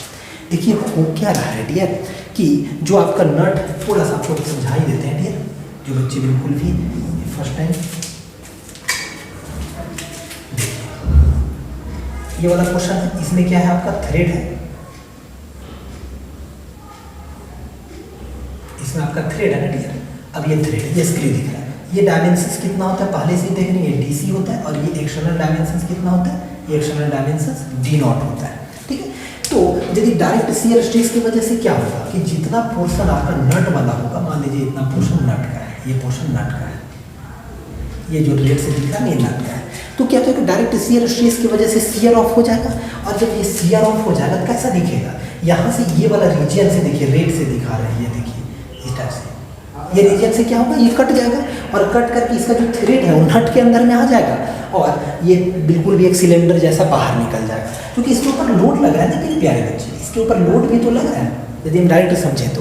देखिए हो क्या रहा है डियर कि जो आपका नट, थोड़ा सा आपको समझा ही देते हैं डियर, जो बच्चे बिल्कुल भी फर्स्ट टाइम देखिए ये वाला क्वेश्चन है, इसमें क्या है आपका थ्रेड है, इसमें आपका थ्रेड है ना डियर। अब ये थ्रेड, ये स्क्रू दिख रहा है, ये डायमेंशंस कितना होता है पहले से देख रहे हैं, ये डीसी होता है, और ये एक्सटर्नल डायमेंशंस कितना होता है, ये एक्सटर्नल डायमेंशंस डी नॉट होता है, ठीक है। तो यदि डायरेक्ट शियर स्ट्रेस की वजह से क्या होगा कि जितना पोर्शन आपका नट वाला होगा, मान लीजिए इतना पोर्शन नट का है, ये पोर्शन नट का है, ये जो रेड से दिख रहा है ये नट का है, तो क्या होगा, डायरेक्ट शियर स्ट्रेस की वजह से शियर ऑफ हो जाएगा, और जब ये शियर ऑफ हो जाएगा तो कैसा दिखेगा, यहाँ से ये वाला रीजन से देखिए रेड से दिखा रहे हैं, ये देखिए इस टाइप से, ये रीजन से क्या होगा, ये कट जाएगा, और कट करके इसका जो थ्रेड है वो नट के अंदर में आ जाएगा, और ये बिल्कुल भी एक सिलेंडर जैसा बाहर निकल जाएगा, क्योंकि इसके ऊपर लोड लग रहा है ना मेरे प्यारे बच्चे, इसके ऊपर लोड भी तो लग रहा है यदि हम डायरेक्ट समझें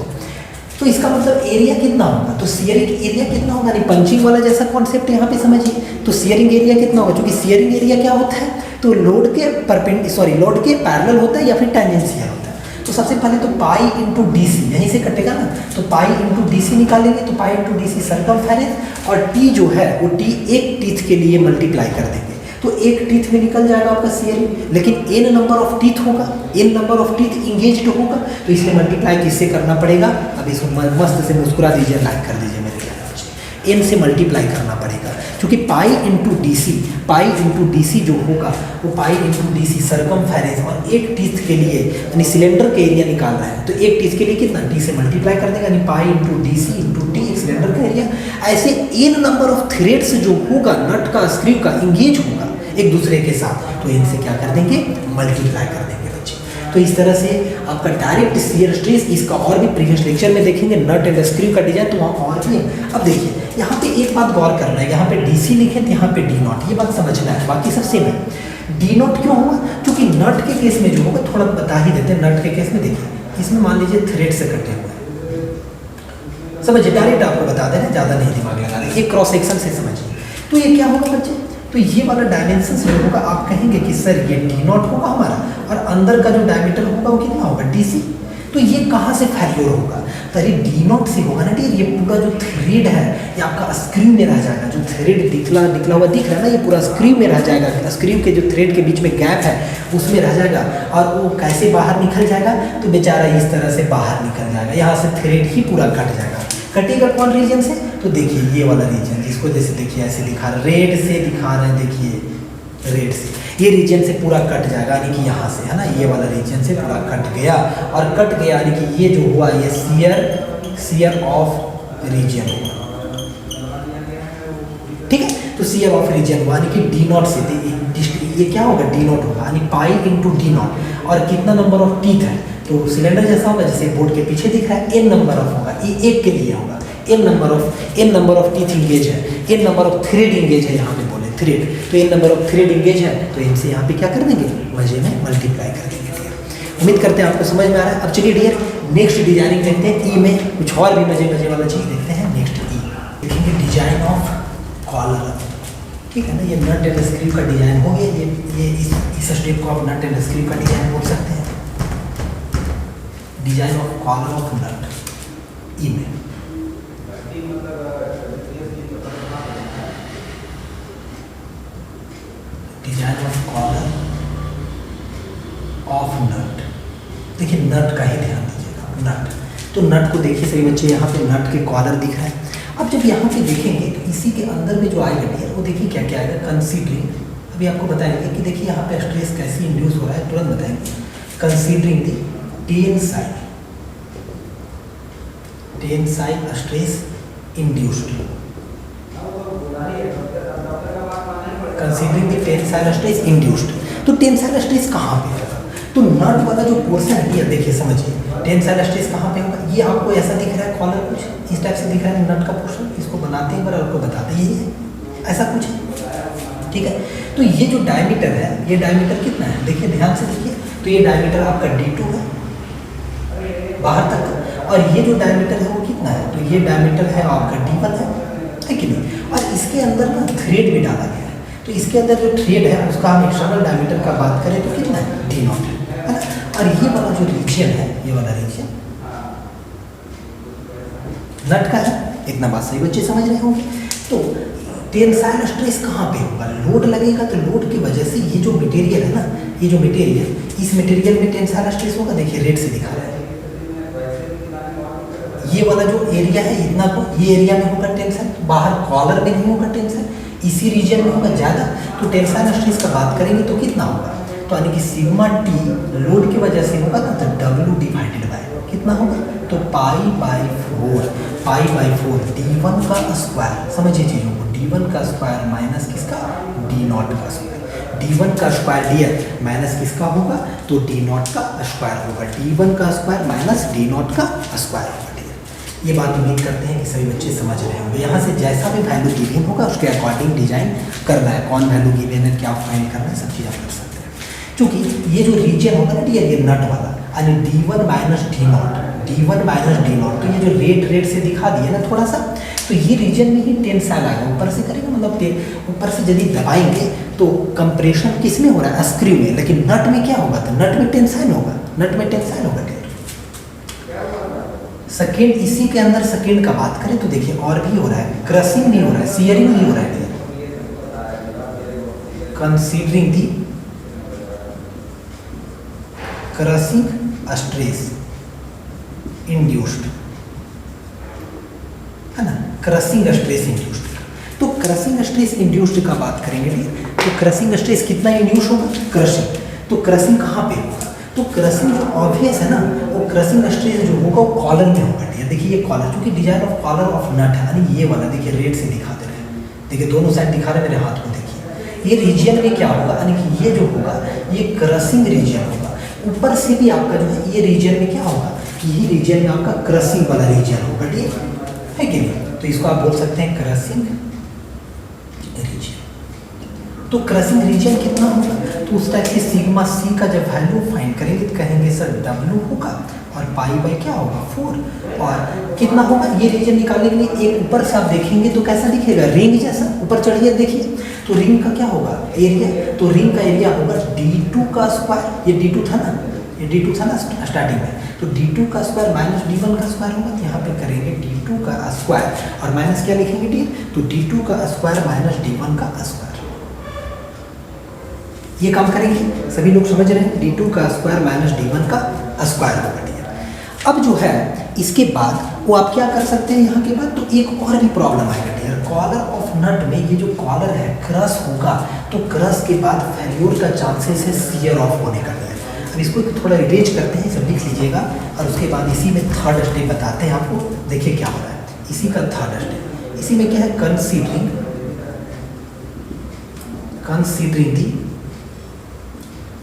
तो इसका मतलब एरिया कितना होगा, तो शियरिंग एरिया कितना होगा, नहीं पंचिंग वाला जैसा कॉन्सेप्ट यहाँ पे समझिए। तो शियरिंग एरिया कितना होगा, क्योंकि शियरिंग एरिया क्या होता है, तो लोड के लोड के पैरेलल होता है या फिर टेंजेंशियल होता है। तो सबसे पहले तो पाई इंटू डी सी यहीं से कटेगा ना, तो पाई इंटू डी सी निकालेंगे, तो pi into D C circumference, और टी जो है वो टी एक टीथ के लिए मल्टीप्लाई कर देंगे, तो एक टीथ में निकल जाएगा आपका शियरिंग, लेकिन एन नंबर ऑफ टीथ होगा, N number of teeth engaged होगा, तो इसलिए मल्टीप्लाई किससे करना पड़ेगा, अब इसको मस्त से मुस्कुरा दीजिए, लाइक कर दीजिए मेरे प्यारे बच्चे, एन से मल्टीप्लाई करना पड़ेगा, क्योंकि पाई इंटू डी सी जो होगा वो pi into D C circumference, और एक टीथ के लिए यानी सिलेंडर का एरिया निकाल रहा है, तो एक टीथ के लिए कितना, डी से मल्टीप्लाई कर देगा, यानी pi into D C into T cylinder का एरिया। ऐसे एन नंबर ऑफ थ्रेड्स जो होगा नट का स्क्रू का इंगेज होगा एक दूसरे के साथ, तो इनसे क्या कर देंगे, मल्टीप्लाई कर देंगे बच्चे। तो इस तरह से आपका डायरेक्ट शियर स्ट्रेस, इसका और भी प्रीवियस लेक्चर में देखेंगे, नट एंड स्क्रू का डिजाइन तो वहाँ और भी है। अब देखिए यहाँ पे एक बात गौर करना है, यहाँ पे डीसी लिखे थे, यहाँ पे डी नॉट, ये बात समझना है, बाकी सब सेम है। डी नॉट क्यों हुआ, क्योंकि नट के केस में जो होगा, थोड़ा बता ही देते हैं, नट के केस में देखिए इसमें मान लीजिए थ्रेड से कटे हुए, समझिए डायरेक्ट आपको बता दे रहे, ज़्यादा नहीं दिमाग लगा रहे, एक क्रॉस सेक्शन से समझिए। तो ये क्या होगा बच्चे, तो ये वाला डायमेंशन जो होगा आप कहेंगे कि सर ये डी नॉट होगा हमारा, और अंदर का जो डायमीटर होगा वो कितना होगा, डी सी। तो ये कहाँ से फेल्योर होगा, तो ये डी नॉट से होगा ना डियर, ये पूरा जो थ्रेड है ये आपका स्क्रू में रह जाएगा, जो थ्रेड निकला हुआ दिख रहा है ना, ये पूरा स्क्रू में रह जाएगा, स्क्रू के जो थ्रेड के बीच में गैप है उसमें रह जाएगा, और वो कैसे बाहर निकल जाएगा, तो बेचारा इस तरह से बाहर निकल जाएगा, यहाँ से थ्रेड ही पूरा कट जाएगा। कटेगा कौन रीजन से, तो देखिए ये वाला रीजन जिसको जैसे देखिए ऐसे दिखा रहे, रेड से दिखा रहे हैं, देखिए रेड से ये रीजन से पूरा कट जाएगा, यानी कि यहाँ से है ना, ये वाला रीजन से पूरा कट गया, और कट गया यानी कि ये जो हुआ ये शियर ऑफ रीजन हुआ, ठीक है। तो शियर ऑफ रीजन हुआ यानी कि डी नॉट से, ये क्या होगा, डी नॉट होगा, यानी पाई इंटू डी नॉट, और कितना नंबर ऑफ टीथ है, तो सिलेंडर जैसा होगा जैसे बोर्ड के पीछे दिख रहा है, एन नंबर ऑफ होगा, ये एक के लिए होगा, N number of teeth engage है, n number of thread engage है, यहाँ पे बोले थ्रेड, तो n number of thread engage है, तो इनसे यहाँ पे क्या कर देंगे, मजे में मल्टीप्लाई कर देंगे, ठीक है। उम्मीद करते हैं आपको समझ में आ रहा है। अब चलिए डियर नेक्स्ट डिजाइनिंग देखते हैं, ई में कुछ और भी मजे वाला चीज़ देखते हैं। नेक्स्ट ई देखेंगे डिजाइन ऑफ कॉलर, ठीक है ना, ये नट एंड स्क्रू का डिजाइन हो गया, ये इस स्टेप को आप नट एंड स्क्रू का डिजाइन बोल सकते हैं, डिजाइन ऑफ कॉलर ऑफ नट ई में। डिजाइन ऑफ कॉलर ऑफ नट, देखिए नट का ही ध्यान दीजिएगा, नट, तो नट को देखिए सभी बच्चे, यहाँ पे नट के कॉलर दिख रहा है। अब जब यहाँ पे देखेंगे तो इसी के अंदर में जो आएगा डियर, वो देखिए क्या क्या आएगा, कंसीडरिंग, अभी आपको बताएंगे कि देखिए यहाँ पे स्ट्रेस कैसे इंड्यूस हो रहा है, तुरंत बताएंगे, considering the tensile stress induced, considering the tensile stress induced, तो टेंसाइल स्ट्रेस कहाँ पे होगा, तो नट वाला जो पोर्शन है ये देखिए समझिए, टेंसाइल स्ट्रेस कहाँ पे होगा, ये आपको ऐसा दिख रहा है, कॉलर कुछ इस टाइप से दिख रहा है नट का पोर्शन, इसको बनाते हैं और आपको बताते ही है ऐसा कुछ, ठीक है। तो ये जो डायमीटर है, ये डायमीटर कितना है, देखिए ध्यान से देखिए, तो ये डायमीटर आपका D2 है बाहर तक, और ये जो डायमीटर है वो कितना है, तो ये डायमीटर है आपका D1 है कि नहीं, और इसके अंदर ना थ्रेड भी डाला गया है, तो इसके अंदर जो थ्रेड है उसका हम एक्सटर्नल डायमीटर का बात करें तो कितना है, D0 है ना, और ये वाला जो रीजन है, ये वाला रीजन नट का है, इतना बात सही बच्चे समझ रहे होंगे। तो टेंसाइल स्ट्रेस कहाँ पे होगा, लोड लगेगा, तो लोड की वजह से ये जो मटेरियल है ना, ये जो मटेरियल, इस मटेरियल में टेंसाइल स्ट्रेस होगा, देखिए रेड से दिखा रहा है, ये वाला जो एरिया है इतना को, ये एरिया में होगा टेंशन, बाहर कॉलर में नहीं होगा टेंशन, इसी रीजन में होगा ज़्यादा, तो टेंसाइल स्ट्रेस का बात करेंगे तो कितना होगा, तो यानी कि सिग्मा टी लोड की वजह से होगा ना, तो W डिवाइडेड बाय कितना होगा, तो पाई बाई फोर D1 का स्क्वायर, समझिए चीज़ों को, D1 का स्क्वायर माइनस किसका, D0 का स्क्वायर, D1 का स्क्वायर डियर माइनस किसका होगा, तो D0 का स्क्वायर होगा, D1 का स्क्वायर माइनस D0 का स्क्वायर होगा डियर। ये बात उम्मीद करते हैं कि सभी बच्चे समझ रहे होंगे। यहाँ से जैसा भी वैल्यू गिवन होगा उसके अकॉर्डिंग डिजाइन करना है, कौन वैल्यू गिवन है, क्या फाइंड करना है, सब चीज़ आप कर सकते हैं। क्योंकि ये जो रीजन होगा ना डियर, ये नट वाला, यानी D1 माइनस D0, तो ये जो रेड से दिखा दिया ना थोड़ा सा, तो ये रीजन में ही टेंसाइल आएगा, ऊपर से करेंगे मतलब ऊपर से यदि दबाएंगे तो कंप्रेशन किस में हो रहा है, स्क्रू में, लेकिन नट में क्या होगा, तो नट में टेंसाइल होगा, सेकेंड, इसी के अंदर सेकेंड का बात करें तो देखिए और भी हो रहा है, क्रशिंग नहीं हो रहा है, सीयरिंग नहीं हो रहा है, कंसीडरिंग दी क्रशिंग स्ट्रेस इंड्यूस्ड, है ना, क्रशिंग स्ट्रेस इंड्यूस्ड, तो क्रशिंग स्ट्रेस इंड्यूस्ड का बात करेंगे, तो क्रशिंग स्ट्रेस कितना इंड्यूस होगा, क्रशिंग, तो क्रशिंग कहाँ पे होगा, तो क्रशिंग जो ऑब्वियस है ना, वो क्रशिंग स्ट्रेस जो होगा वो कॉलर में होगा, देखिए ये कॉलर, क्योंकि डिजाइन ऑफ कॉलर ऑफ नट है, यानी ये वाला देखिए रेड से दिखा दे रहे हैं, देखिए दोनों साइड दिखा रहे हैं मेरे हाथ को, देखिए ये रीजन में क्या होगा, यानी कि ये जो होगा ये क्रशिंग रीजन होगा, ऊपर से भी आपका जो है ये रीजन में क्या होगा, यही रीजन में आपका क्रशिंग वाला रीजन होगा, ठीक है कि नहीं, तो इसको आप बोल सकते हैं क्रशिंग रीजन। तो क्रशिंग रीजन कितना होगा, तो उस टाइप के सिग्मा सी का जब वैल्यू फाइंड करेंगे तो कहेंगे सर W होगा और पाई बाई क्या होगा 4, और कितना होगा, ये रीजन निकालने के लिए एक ऊपर से आप देखेंगे तो कैसा दिखेगा, रिंग जैसा, ऊपर चढ़िए देखिए, तो रिंग का क्या होगा एरिया, तो रिंग का एरिया होगा D2 का स्क्वायर, ये D2 था ना, ये D2 था ना स्टार्टिंग में, तो D2 का स्क्वायर माइनस D1 का स्क्वायर होगा, तो यहाँ पे करेंगे D2 का स्क्वायर और माइनस क्या लिखेंगे डी, तो D2 का स्क्वायर माइनस D1 का स्क्वायर, ये काम करेंगे, सभी लोग समझ रहे हैं, D2 का स्क्वायर माइनस D1 का स्क्वायर होगा डियर। अब जो है इसके बाद वो आप क्या कर सकते हैं यहाँ के बाद, तो एक और भी प्रॉब्लम आएगा डियर, कॉलर ऑफ नट में ये जो कॉलर है क्रश होगा, तो क्रश के बाद फेल्योर का चांसेस है सियर ऑफ होने का डियर। अब इसको थोड़ा रिवेज करते हैं, सब लिख लीजिएगा, और उसके बाद इसी में थर्ड स्टेप बताते हैं आपको, देखिए क्या हो रहा है इसी का थर्ड स्टेप। इसी में क्या है, कंसीडरिंग दी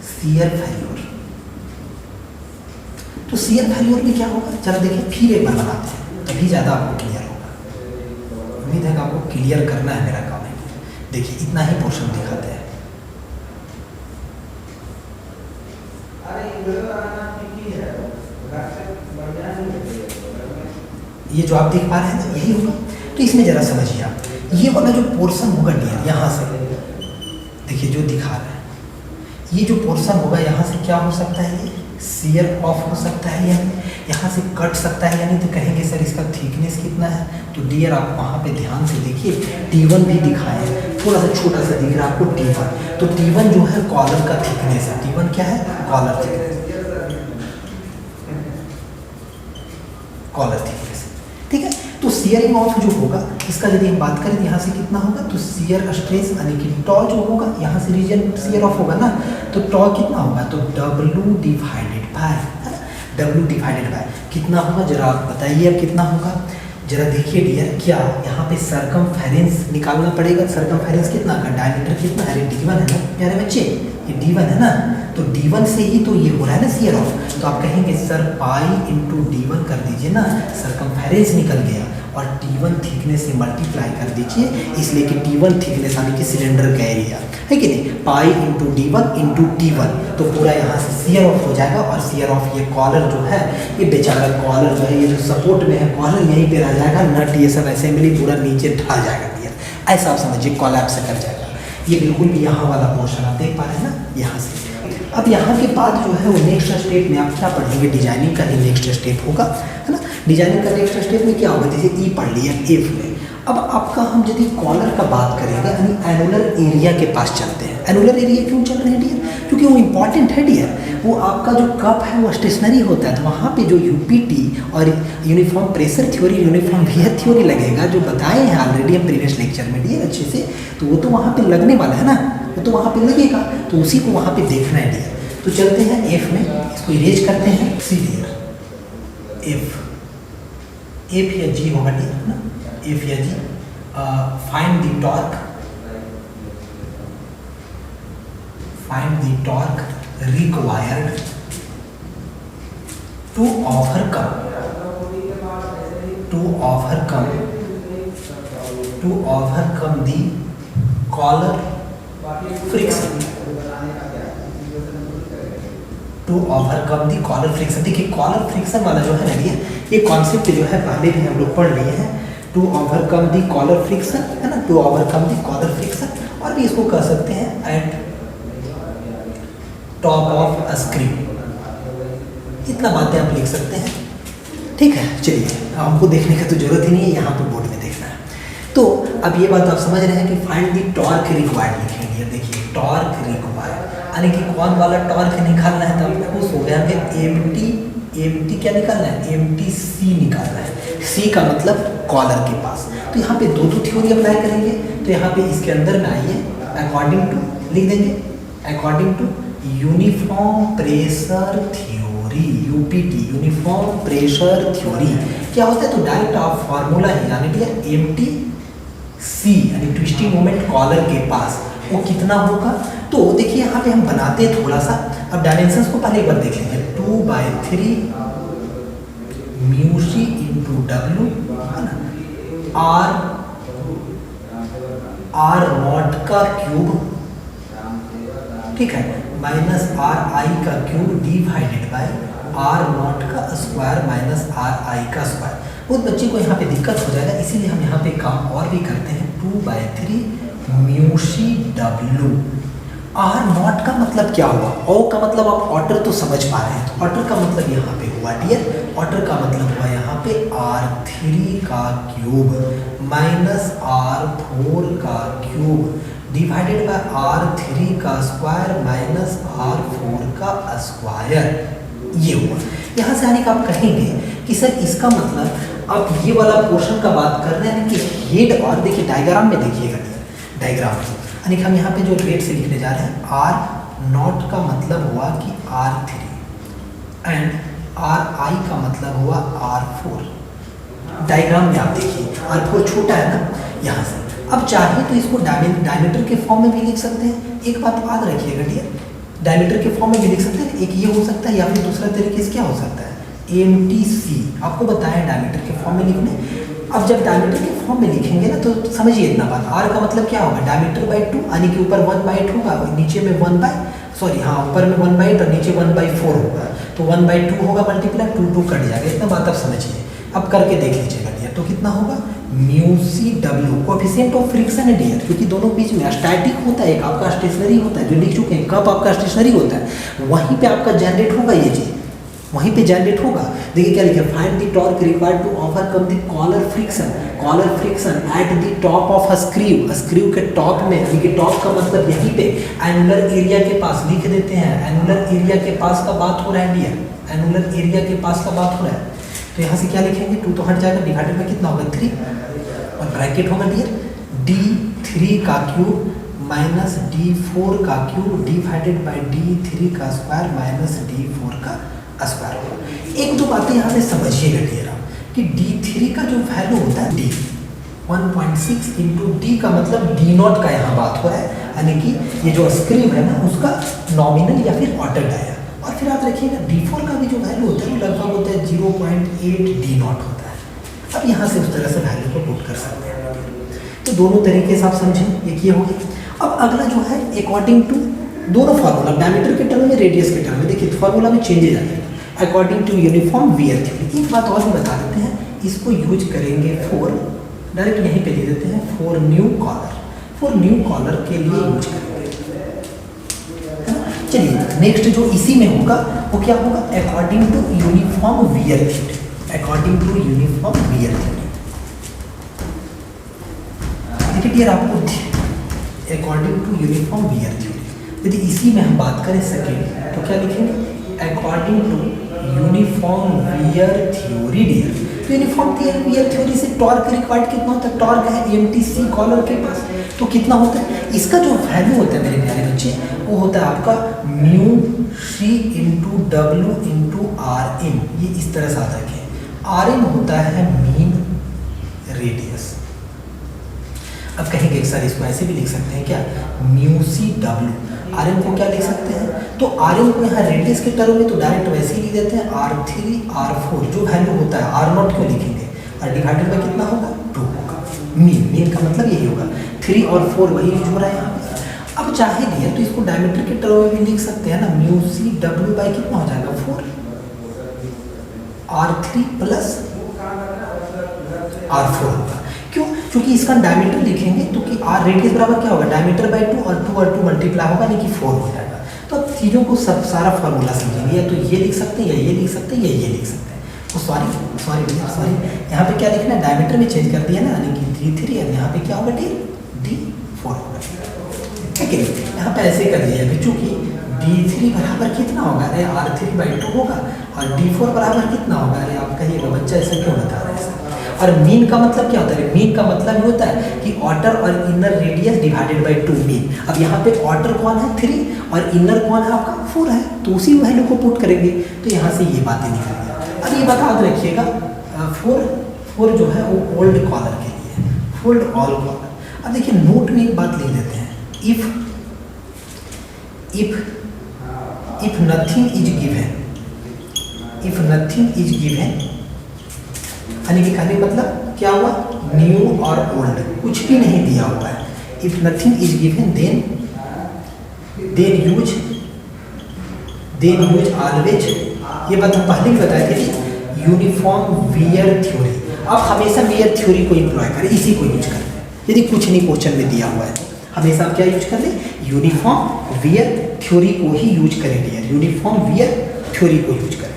सियर फेल्योर। तो सियर फेल्योर में क्या होगा, चलो देखिए फिर एक बार बनाते हैं, तभी ज़्यादा आपको क्लियर होगा। उम्मीद है कि आपको क्लियर करना है मेरा काम है। देखिए इतना ही पोर्शन दिखाते हैं। ये जो आप देख पा रहे हैं ना, यही होगा। तो इसमें जरा समझिए आप, ये वाला जो पोर्शन होगा डियर, यहाँ से देखिए जो दिखा रहा है, ये जो पोर्शन होगा यहाँ से क्या हो सकता है, ये सियर ऑफ हो सकता है, यानी यहाँ से कट सकता है, यानी तो कहेंगे सर इसका थिकनेस कितना है। तो डियर आप वहाँ पे ध्यान से देखिए, T1 भी दिखाए हैं, थोड़ा सा छोटा सा दिख रहा है आपको T1। तो T1 जो है कॉलर का थिकनेस है, T1 क्या है, कॉलर थिकनेस, ठीक है। तो सियरिंग ऑफ जो होगा इसका यदि हम बात करें, यहाँ से कितना होगा, तो सियर स्ट्रेस यानी कि टॉ जो होगा, यहाँ से रीजन सियर ऑफ होगा ना, तो टॉ कितना होगा, तो W डिवाइडेड बाय, है ना, W डिवाइडेड बाय कितना होगा, जरा आप बताइए अब कितना होगा। जरा देखिए डियर, क्या यहाँ पे सरकमफेरेंस निकालना पड़ेगा। सरकमफेरेंस कितना का, डायमीटर कितना है, D1 है ना प्यारे बच्चे, ये D1 है ना, तो D1 से ही तो ये हो रहा है ना सियर ऑफ। तो आप कहेंगे सर पाई इंटू D1 कर दीजिए ना, सरकमफेरेंस निकल गया, और T1 थिकनेस से मल्टीप्लाई कर दीजिए, इसलिए कि T1 थिकनेस यानी कि सिलेंडर का एरिया है कि नहीं, pi into D1 into T1, तो पूरा यहाँ से सियर ऑफ हो जाएगा। और सियर ऑफ ये कॉलर जो है, ये बेचारा कॉलर जो है, ये जो सपोर्ट में है कॉलर, यहीं पे रह जाएगा, नट ये सब असेंबली पूरा नीचे ढल जाएगा डियर, ऐसा आप समझिए, कोलैप्स कर जाएगा। ये बिल्कुल भी यहाँ वाला पोर्शन आप देख पा रहे हैं ना, यहाँ से। अब यहाँ के बाद जो है वो नेक्स्ट स्टेप में आप क्या पढ़ेंगे, डिजाइनिंग का ही नेक्स्ट स्टेप होगा, है ना। डिजाइनिंग का नेक्स्ट स्टेप में क्या होगा, जैसे ई पढ़ लिया एफ में। अब आपका हम यदि कॉलर का बात करेंगे, यानी एनुलर एरिया के पास चलते हैं। एनुलर एरिया क्यों चल रहे हैं डियर, क्योंकि वो इंपॉर्टेंट है डियर। वो आपका जो कप है वो स्टेशनरी होता है, तो वहाँ पे जो यूपीटी और uniform pressure theory, uniform wear theory लगेगा, जो बताए हैं ऑलरेडी हम प्रीवियस लेक्चर में डियर अच्छे से, तो वो तो वहाँ पे लगने वाला है ना, वो तो वहाँ पे लगेगा, तो उसी को वहाँ पे देखना है डियर। तो चलते हैं एफ में, इसको इरेज करते हैं, सी डियर एफ या जी होगा डियर, है ना, एफ या G. Find the torque, required to overcome the collar friction, to overcome the collar friction. देखिए कॉलर फ्रिक्शन वाला जो है ना ये कॉन्सेप्ट जो है पहले भी हम लोग पढ़ लिए हैं, to overcome the collar friction, है ना, to overcome the collar friction, और भी इसको कह सकते हैं एट टॉप ऑफ स्क्रीन। इतना बातें आप लिख सकते हैं, ठीक है। चलिए हमको देखने का तो जरूरत ही नहीं है, यहाँ पर बोर्ड में देखना है। तो अब ये बात आप समझ रहे हैं कि फाइंड दी टॉर्क रिक्वायर्ड लिखेंगे। देखिए टॉर्क रिक्वायर्ड यानी कि कौन वाला टॉर्क निकालना है, तो आपको खुश हो गया कि एमटी क्या निकालना है, एमटी सी निकालना है। सी का मतलब कॉलर के पास। तो यहाँ पे दो थ्योरी अप्लाई करेंगे, तो यहाँ पे इसके अंदर में आइए, अकॉर्डिंग टू लिख देंगे, according to uniform pressure theory, UPT, uniform pressure theory क्या होता है, तो डायरेक्ट आप फॉर्मूला ही यानी कि एमटी सी यानी ट्विस्टिंग मोमेंट कॉलर के पास वो कितना होगा। तो देखिए यहाँ पे हम बनाते हैं थोड़ा सा, अब डायमेंशंस को पहले एक बार देख लीजिए, 2/3 म्यू सी इंटू डब्ल्यू, है ना, आर नॉट का क्यूब, ठीक है, माइनस आर आई का cube divided by R not का स्क्वायर माइनस आर आई का स्क्वायर। बहुत बच्चे को यहाँ पे दिक्कत हो जाएगा, इसीलिए हम यहाँ पे काम और भी करते हैं, 2/3 mu C W. R not का मतलब क्या हुआ, ओ का मतलब आप ऑर्डर तो समझ पा रहे हैं, तो ऑर्डर का मतलब यहाँ पे हुआ डियर, ऑर्डर का मतलब हुआ यहाँ पे R3 का क्यूब माइनस R4 का क्यूब डिवाइडेड बाय R3 का स्क्वायर माइनस R4 का स्क्वायर, ये हुआ। यहाँ से आने का आप कहेंगे कि सर इसका मतलब अब ये वाला पोर्शन का बात कर रहे हैं कि हेड, और देखिए डायग्राम में देखिएगा, डायग्राम में यानी कि हम यहाँ पे जो रेट से लिखने जा रहे हैं, आर नॉट का मतलब हुआ कि R3 एंड आर आई का मतलब हुआ R4। डायग्राम में आप देखिए R4 छोटा है ना यहाँ से। अब चाहे तो इसको डायमीटर के फॉर्म में भी लिख सकते हैं। एक बात याद रखिएगा डियर, डायमीटर के फॉर्म में भी लिख सकते हैं, एक ये हो सकता है, या फिर दूसरा तरीके से क्या हो सकता है, AMTC आपको बताया डायमीटर के फॉर्म में लिखने। अब जब डायमीटर के फॉर्म में लिखेंगे ना तो समझिए इतना बात, R का मतलब क्या होगा, डायमीटर बाई 2, यानी कि ऊपर 1/8 होगा और नीचे में ऊपर में 1/8 और नीचे 1/4 होगा, तो 1/2 होगा मल्टीप्लाई 2 कट जाएगा। इतना बात आप समझिए। अब करके देख लीजिएगा डियर, तो कितना होगा, μCW कोएफिशिएंट ऑफ फ्रिक्शन है डियर, क्योंकि दोनों बीच में स्टैटिक होता है, एक आपका स्टेशनरी होता है, जो लिख चुके हैं, कप आपका स्टेशनरी होता है, वहीं पे आपका जनरेट होगा, ये चीज़ वहीं पे जनरेट होगा। देखिए क्या लिखे, find the torque required to overcome the collar friction at the top of a screw के टॉप में, यानी कि टॉप का मतलब यहीं पे एनुलर एरिया के पास लिख देते हैं, एनुलर एरिया के पास का बात हो रहा है डियर, एनुलर एरिया के पास का बात हो रहा है। तो यहाँ से क्या लिखेंगे, 2 तो हट जाएगा, डिवाइडेड में कितना होगा 3, और ब्रैकेट होगा डियर D3 का क्यूब माइनस D4 का क्यूब डिवाइडेड बाई D3 का स्क्वायर माइनस D4 का स्क्वायर होगा। एक दो बातें यहाँ पे समझिएगा डियर आप कि D3 का जो वैल्यू होता है D 1.6 इंटू D का मतलब D0 का यहाँ बात हो रहा है, यानी कि ये जो स्क्रीव है ना उसका नॉमिनल या फिर ऑर्डर आया। और फिर याद रखिएगा D4 का भी जो वैल्यू होता है वो लगभग होता है 0.8 D0 होता है। अब यहाँ से उस तरह से वैल्यू को पुट कर सकते हैं, तो दोनों तरीके से आप समझें, एक ये हो गया। अब अगला जो है अकॉर्डिंग टू दोनों फार्मूला, डायमीटर के टर्म में, रेडियस के टर्म में, देखिए फार्मूला में चेंजेज आ जाएगा according to uniform wear theory. एक बात और हम बता देते हैं, इसको यूज करेंगे फॉर, डायरेक्ट यहीं पे ले देते हैं, फॉर न्यू कॉलर के लिए यूज करेंगे। चलिए नेक्स्ट जो इसी में होगा वो क्या होगा, according to uniform wear theory, according to uniform wear theory. देखिए डियर आपको according to uniform wear theory, यदि इसी में हम बात करें सेकेंड तो क्या लिखेंगे, according to uniform wear theory dear. तो यूनिफॉर्म वियर थ्योरी से टॉर्क रिक्वायर्ड कितना होता है, टॉर्क है AMTC कॉलर के पास, तो कितना होता है, इसका जो वैल्यू होता है मेरे प्यारे बच्चे वो होता है आपका μC into W into RM। ये इस तरह से याद रखें, RM होता है मीन रेडियस। अब कहेंगे सर इसको ऐसे भी लिख सकते हैं क्या, μCW, RM को क्या लिख सकते हैं, तो RM को यहाँ रेडियस के टर्म में तो डायरेक्ट वैसे ही लिख देते हैं R3 R4, जो वैल्यू होता है R0 क्यों लिखेंगे, और डिवाइडेड बाय कितना होगा 2 होगा। मीन का मतलब यही होगा, 3 और 4 वही यूज हो रहा है यहाँ पे। अब चाहे दिया तो इसको डायमीटर के टर्म में भी लिख सकते हैं ना, μCW बाई कितना हो जाएगा 4, R3 प्लस R4 होगा। क्यों, क्योंकि इसका डायमीटर लिखेंगे तो कि R रेडियस बराबर क्या होगा, डायमीटर बाई 2 और 2 मल्टीप्लाई होगा, यानी कि 4 हो जाएगा। तो अब चीज़ों को सब सारा फॉर्मूला समझेंगे, या तो ये लिख सकते हैं, या ये लिख सकते हैं, या ये लिख सकते हैं। तो सॉरी यहाँ पे क्या लिखना है, डायमीटर में चेंज कर दिया ना, यानी कि D3 और यहाँ पे क्या होगा D4 होगा, ठीक है। यहाँ पे ऐसे कर दिया अभी, चूँकि D3 बराबर कितना होगा, अरे R3 बाई 2 होगा, और D4 बराबर कितना होगा, अरे आप कहिएगा बच्चा ऐसा क्यों बता रहे हैं। और मीन का मतलब क्या होता है, मीन का मतलब होता है कि आउटर और inner radius divided by 2 mean. अब यहाँ पे आउटर कौन है 3 और इनर कौन है आपका 4 है, तो उसी वैल्यू को पुट करेंगे, तो यहाँ से ये बातें निकल गई। अब ये बात याद रखिएगा, 4 जो है वो ओल्ड कॉलर के लिए, ओल्ड ऑल कॉलर। अब देखिए नोट में एक बात लिख देते हैं, इफ नथिंग इज गिवन, यानी कि कहने मतलब क्या हुआ, न्यू और ओल्ड कुछ भी नहीं दिया हुआ है। If nothing is given then use always, ये बात हम पहले भी बताए थे, यूनिफॉर्म वियर थ्योरी। आप हमेशा वियर थ्योरी को इम्प्लॉय करें, इसी को यूज करें। यदि कुछ नहीं क्वेश्चन में दिया हुआ है हमेशा आप क्या यूज कर लें, यूनिफॉर्म वियर थ्योरी को ही यूज करें डियर, यूनिफॉर्म वियर थ्योरी को यूज करें।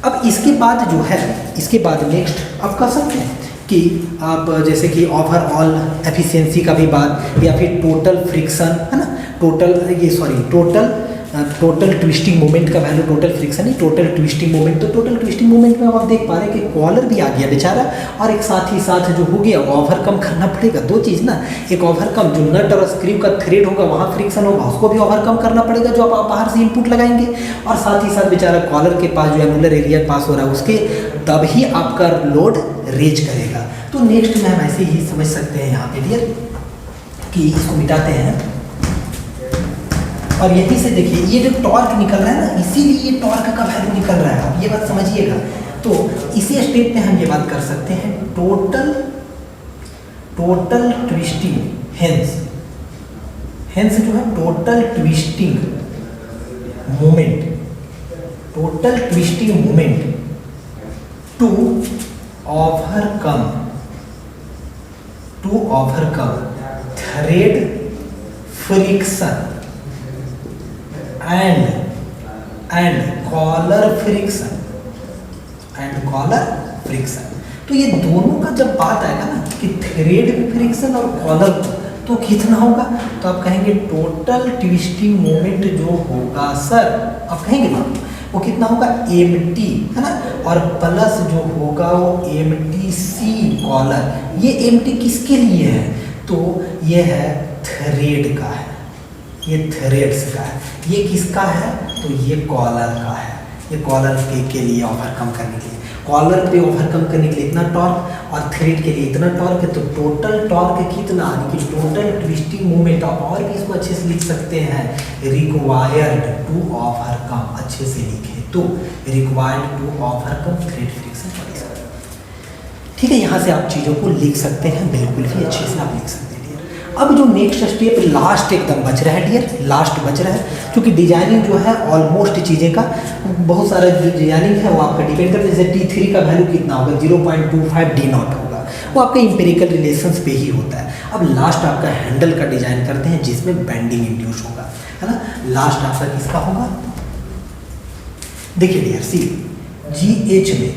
अब इसके बाद जो है, इसके बाद नेक्स्ट आप कर सकते हैं कि आप जैसे कि ओवरऑल एफिशिएंसी का भी बात, या फिर टोटल फ्रिक्शन है ना, टोटल टोटल ट्विस्टिंग मोमेंट का वैल्यू, टोटल फ्रिक्शन नहीं, टोटल ट्विस्टिंग मोमेंट। तो टोटल ट्विस्टिंग मोमेंट में अब आप देख पा रहे हैं कि कॉलर भी आ गया बेचारा, और एक साथ ही साथ जो हो गया वो ओवरकम करना पड़ेगा। दो चीज़ ना, एक ओवरकम जो नट और स्क्रू का थ्रेड होगा वहाँ फ्रिक्शन होगा, उसको भी ओवरकम करना पड़ेगा जो आप बाहर से इनपुट लगाएंगे, और साथ ही साथ बेचारा कॉलर के पास जो एनुलर एरिया पास हो रहा है उसके, तभी आपका लोड रेज करेगा। तो नेक्स्ट में हम ऐसे ही समझ सकते हैं यहाँ पे डियर कि इसको मिटाते हैं, और यहीं से देखिए ये जो टॉर्क निकल रहा है ना, इसीलिए ये टॉर्क का वैल्यू निकल रहा है। आप ये बात समझिएगा। तो इसी स्टेप में हम ये बात कर सकते हैं, टोटल ट्विस्टिंग हेंस जो है total twisting moment to overcome thread friction and collar friction. तो ये दोनों का जब बात आएगा ना कि थ्रेड फ्रिक्शन और कॉलर, तो कितना होगा? तो आप कहेंगे टोटल ट्विस्टिंग मोमेंट जो होगा सर, आप कहेंगे ना वो कितना होगा? mt, है ना, और प्लस जो होगा वो mtc कॉलर। ये mt किसके लिए है? तो ये है थ्रेड का है, ये थ्रेड्स का है। ये किसका है? तो ये कॉलर का है। ये कॉलर के लिए ओवरकम करने के लिए, कॉलर पे ओवरकम करने के लिए इतना टॉर्क और थ्रेड के लिए इतना टॉर्क है। तो टोटल टॉर्क कितना, यानी कि टोटल ट्विस्टिंग मोमेंट, आप और भी इसको अच्छे से लिख सकते हैं, रिक्वायर्ड टू ओवरकम, अच्छे से लिखे तो required to overcome thread friction. ठीक है, यहाँ से आप चीज़ों को लिख सकते हैं, बिल्कुल भी अच्छे से आप लिख सकते हैं। अब जो नेक्स्ट स्टेप लास्ट एकदम बच रहा है डियर, लास्ट बच रहा है, क्योंकि डिजाइनिंग जो है ऑलमोस्ट चीज़ें का बहुत सारा जो डिजाइनिंग है वो आपका डिपेंड करता है। जैसे T3 का वैल्यू कितना होगा? 0.25 D0 होगा, वो आपके इंपेरिकल रिलेशंस पे ही होता है। अब लास्ट आपका हैंडल का डिजाइन करते हैं जिसमें बेंडिंग इंड्यूस होगा, है ना। लास्ट आपका किसका होगा? देखिए डियर, सी GH में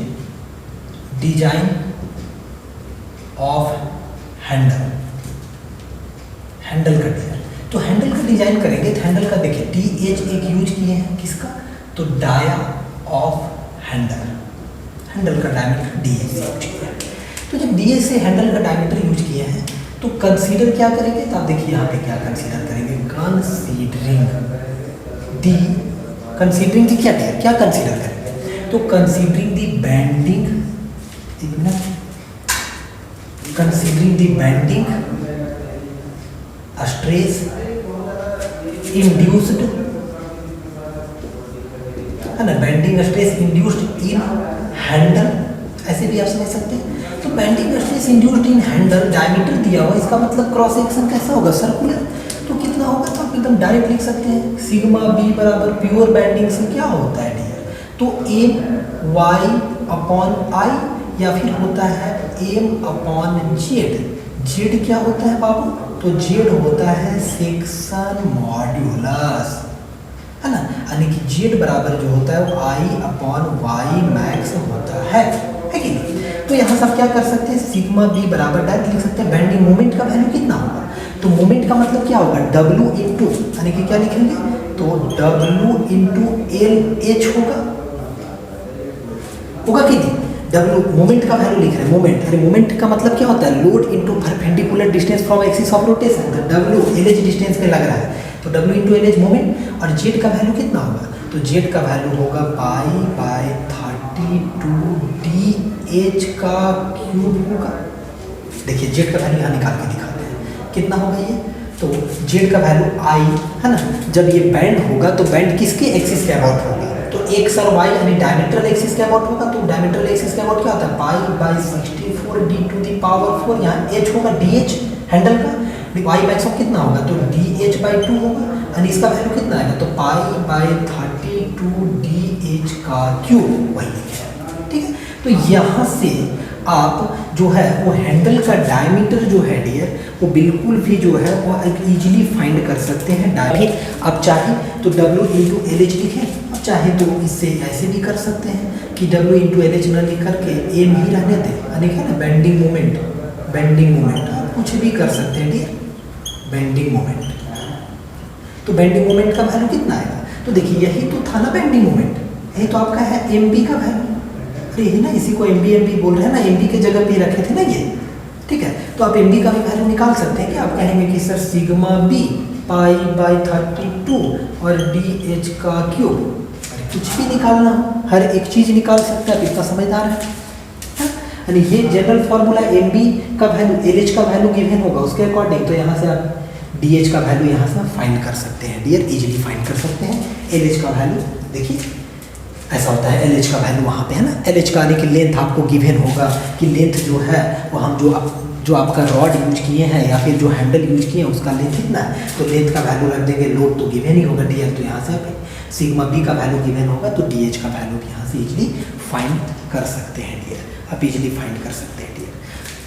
डिजाइन ऑफ हैंडल का डिजाइन, तो हैंडल का डिजाइन करेंगे तो हैंडल का देखिए TH एक यूज किए हैं, किसका? तो डाया ऑफ हैंडल का डायमीटर DH यूज किया है। तो जब DH से हैंडल का डायमीटर यूज किए हैं तो कंसीडर क्या करेंगे? तो आप देखिए यहाँ पे क्या कंसीडर करेंगे, कंसीडरिंग दी क्या कंसीडर करेंगे? तो कंसीडरिंग दी बेंडिंग, स्ट्रेस इंड्यूस्ड, है ना, बेंडिंग स्ट्रेस इंड्यूस्ड इन हैंडल, ऐसे भी आप समझ सकते हैं। तो बेंडिंग स्ट्रेस इंड्यूस्ड इन हैंडल, डायमीटर दिया हुआ, इसका मतलब क्रॉस सेक्शन कैसा होगा? सर्कुलर। तो कितना होगा? तो आप एकदम डायरेक्ट लिख सकते हैं, सिग्मा बी बराबर प्योर बेंडिंग से क्या होता है डियर? तो MY/I, या फिर होता है M/Z। जेड क्या होता है बाबू? तो जेड होता है सेक्शन मॉड्यूलस, है ना, यानी कि जेड बराबर जो होता है वो I/Y मैक्स होता है कि नहीं। तो यहाँ से आप क्या कर सकते हैं, सिग्मा बी बराबर डायरेक्ट लिख सकते हैं बेंडिंग मोमेंट का वैल्यू कितना होगा? तो मोमेंट का मतलब क्या होगा? W इंटू, यानी कि क्या लिखेंगे? तो W इंटू LH होगा कि नहीं? W मोमेंट का वैल्यू लिख रहे हैं, मोमेंट, अरे मोमेंट का मतलब क्या होता है? Load into perpendicular distance from axis of rotation. तो W LH डिस्टेंस में लग रहा है, तो W इंटू LH मोमेंट, और जेड का वैल्यू कितना होगा? तो जेड का वैल्यू होगा π/32 DH का क्यूब होगा। देखिए जेड का वैल्यू यहाँ निकाल के दिखाते हैं, कितना होगा ये? तो जेड का वैल्यू I, है ना। जब ये बैंड होगा तो बैंड किसके एक्सिस के अबाउट होगा? तो x और y यानी डायमीट्रल एक्सिस के अबाउट होगा। तो डायमीट्रल एक्सिस के अबाउट क्या होता है? π/64 D⁴ यहाँ h होगा DH हैंडल का, y मैक्सिमम कितना होगा? तो DH/2 होगा, यानी इसका वैल्यू कितना आएगा? तो π/32 DH का क्यूब, वही लिखा, ठीक है। तो यहाँ से आप जो है वो हैंडल का डायमीटर जो है डियर, वो बिल्कुल भी जो है वो इजीली फाइंड कर सकते हैं। डायमीटर आप चाहे तो W इंटू LH लिखें, आप चाहे तो इससे ऐसे भी कर सकते हैं कि W इंटू LH न लिख करके M ही रहने दें, यानी कि ना बेंडिंग मोमेंट आप कुछ भी कर सकते हैं डियर, बेंडिंग मोमेंट। तो बेंडिंग मोमेंट का वैल्यू कितना आएगा? तो देखिए यही तो था ना बेंडिंग मोमेंट, यही तो आपका है एम बी का वैल्यू, तो यही ना, इसी को एम बी बोल रहे हैं ना, एम बी के जगह पे रखे थे ना ये, ठीक है। तो आप एम बी का भी वैल्यू निकाल सकते हैं कि आप कहेंगे कि sir sigma B pi by 32 और डी एच का क्यूब, कुछ भी निकालना हो हर एक चीज़ निकाल सकते हैं, आप इतना समझदार है। यानी ये जनरल फॉर्मूला एम बी का वैल्यू एल एच का वैल्यू गिवन होगा उसके अकॉर्डिंग, तो यहाँ से आप डी एच का वैल्यू यहाँ से फाइंड कर सकते हैं डियर, इजीली फाइंड कर सकते हैं। एल एच का वैल्यू देखिए ऐसा होता है, एल एच का वैल्यू वहाँ पे है ना, एल एच का यानी कि लेंथ आपको गिवन होगा कि लेंथ जो है वो हम जो आपका रॉड यूज किए हैं या फिर जो हैंडल यूज किए हैं उसका लेंथ कितना है, तो लेंथ का वैल्यू रख देंगे, लोड तो गिवन ही होगा डियर, तो यहाँ से आप सिग्मा बी का वैल्यू गिवन होगा तो डी एच का वैल्यू भी यहाँ से इजीली फाइंड कर सकते हैं डियर, आप इजीली फाइंड कर सकते हैं डियर।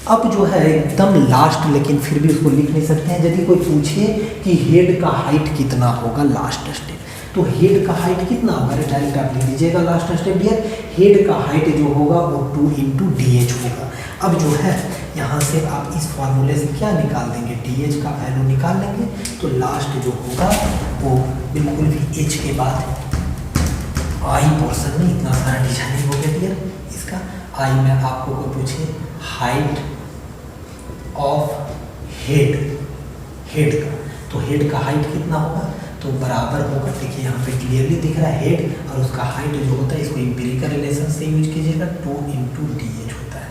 अब जो है एकदम लास्ट, लेकिन फिर भी उसको लिख नहीं सकते हैं, यदि कोई पूछे कि हेड का हाइट कितना होगा लास्ट स्टेप, तो हेड का हाइट कितना होगा, डायरेक्ट आप लिख दीजिएगा लास्ट स्टेप डियर, हेड का हाइट जो होगा वो 2 इंटू डी एच होगा। अब जो है यहाँ से आप इस फॉर्मूले से क्या निकाल देंगे, डी एच का वैल्यू निकाल लेंगे, तो लास्ट जो होगा वो बिल्कुल भी एच के बाद आई पोर्सन में इतना सारा डिजाइनिंग हो गया डियर इसका। आई में आपको कोई पूछे हाइट ऑफ हेड का, तो हेड का हाइट कितना होगा, तो बराबर होगा, देखिए यहाँ पे क्लियरली दिख रहा है हेड और उसका हाइट जो होता है, इसको एम्पिरिकल रिलेशन से यूज कीजिएगा, 2 इंटू डी एच होता है।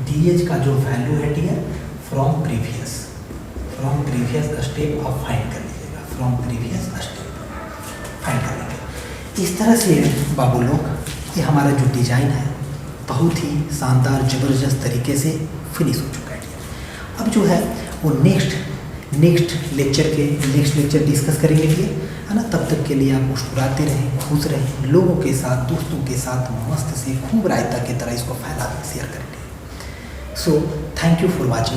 डी एच का जो वैल्यू है डियर फ्रॉम प्रीवियस स्टेप आप फाइंड कर लीजिएगा, फ्रॉम प्रीवियस स्टेप फाइंड कर लेंगे। इस तरह से बाबू लोग ये हमारा जो डिज़ाइन है बहुत ही शानदार ज़बरदस्त तरीके से फिनिश हो चुका है डियर। अब जो है वो नेक्स्ट लेक्चर डिस्कस करेंगे डियर, है ना। तब तक के लिए आप मुस्कुराते रहें, खुश रहें, लोगों के साथ, दोस्तों के साथ मस्त से खूब रायता की तरह इसको फैला शेयर करें। So thank you for watching.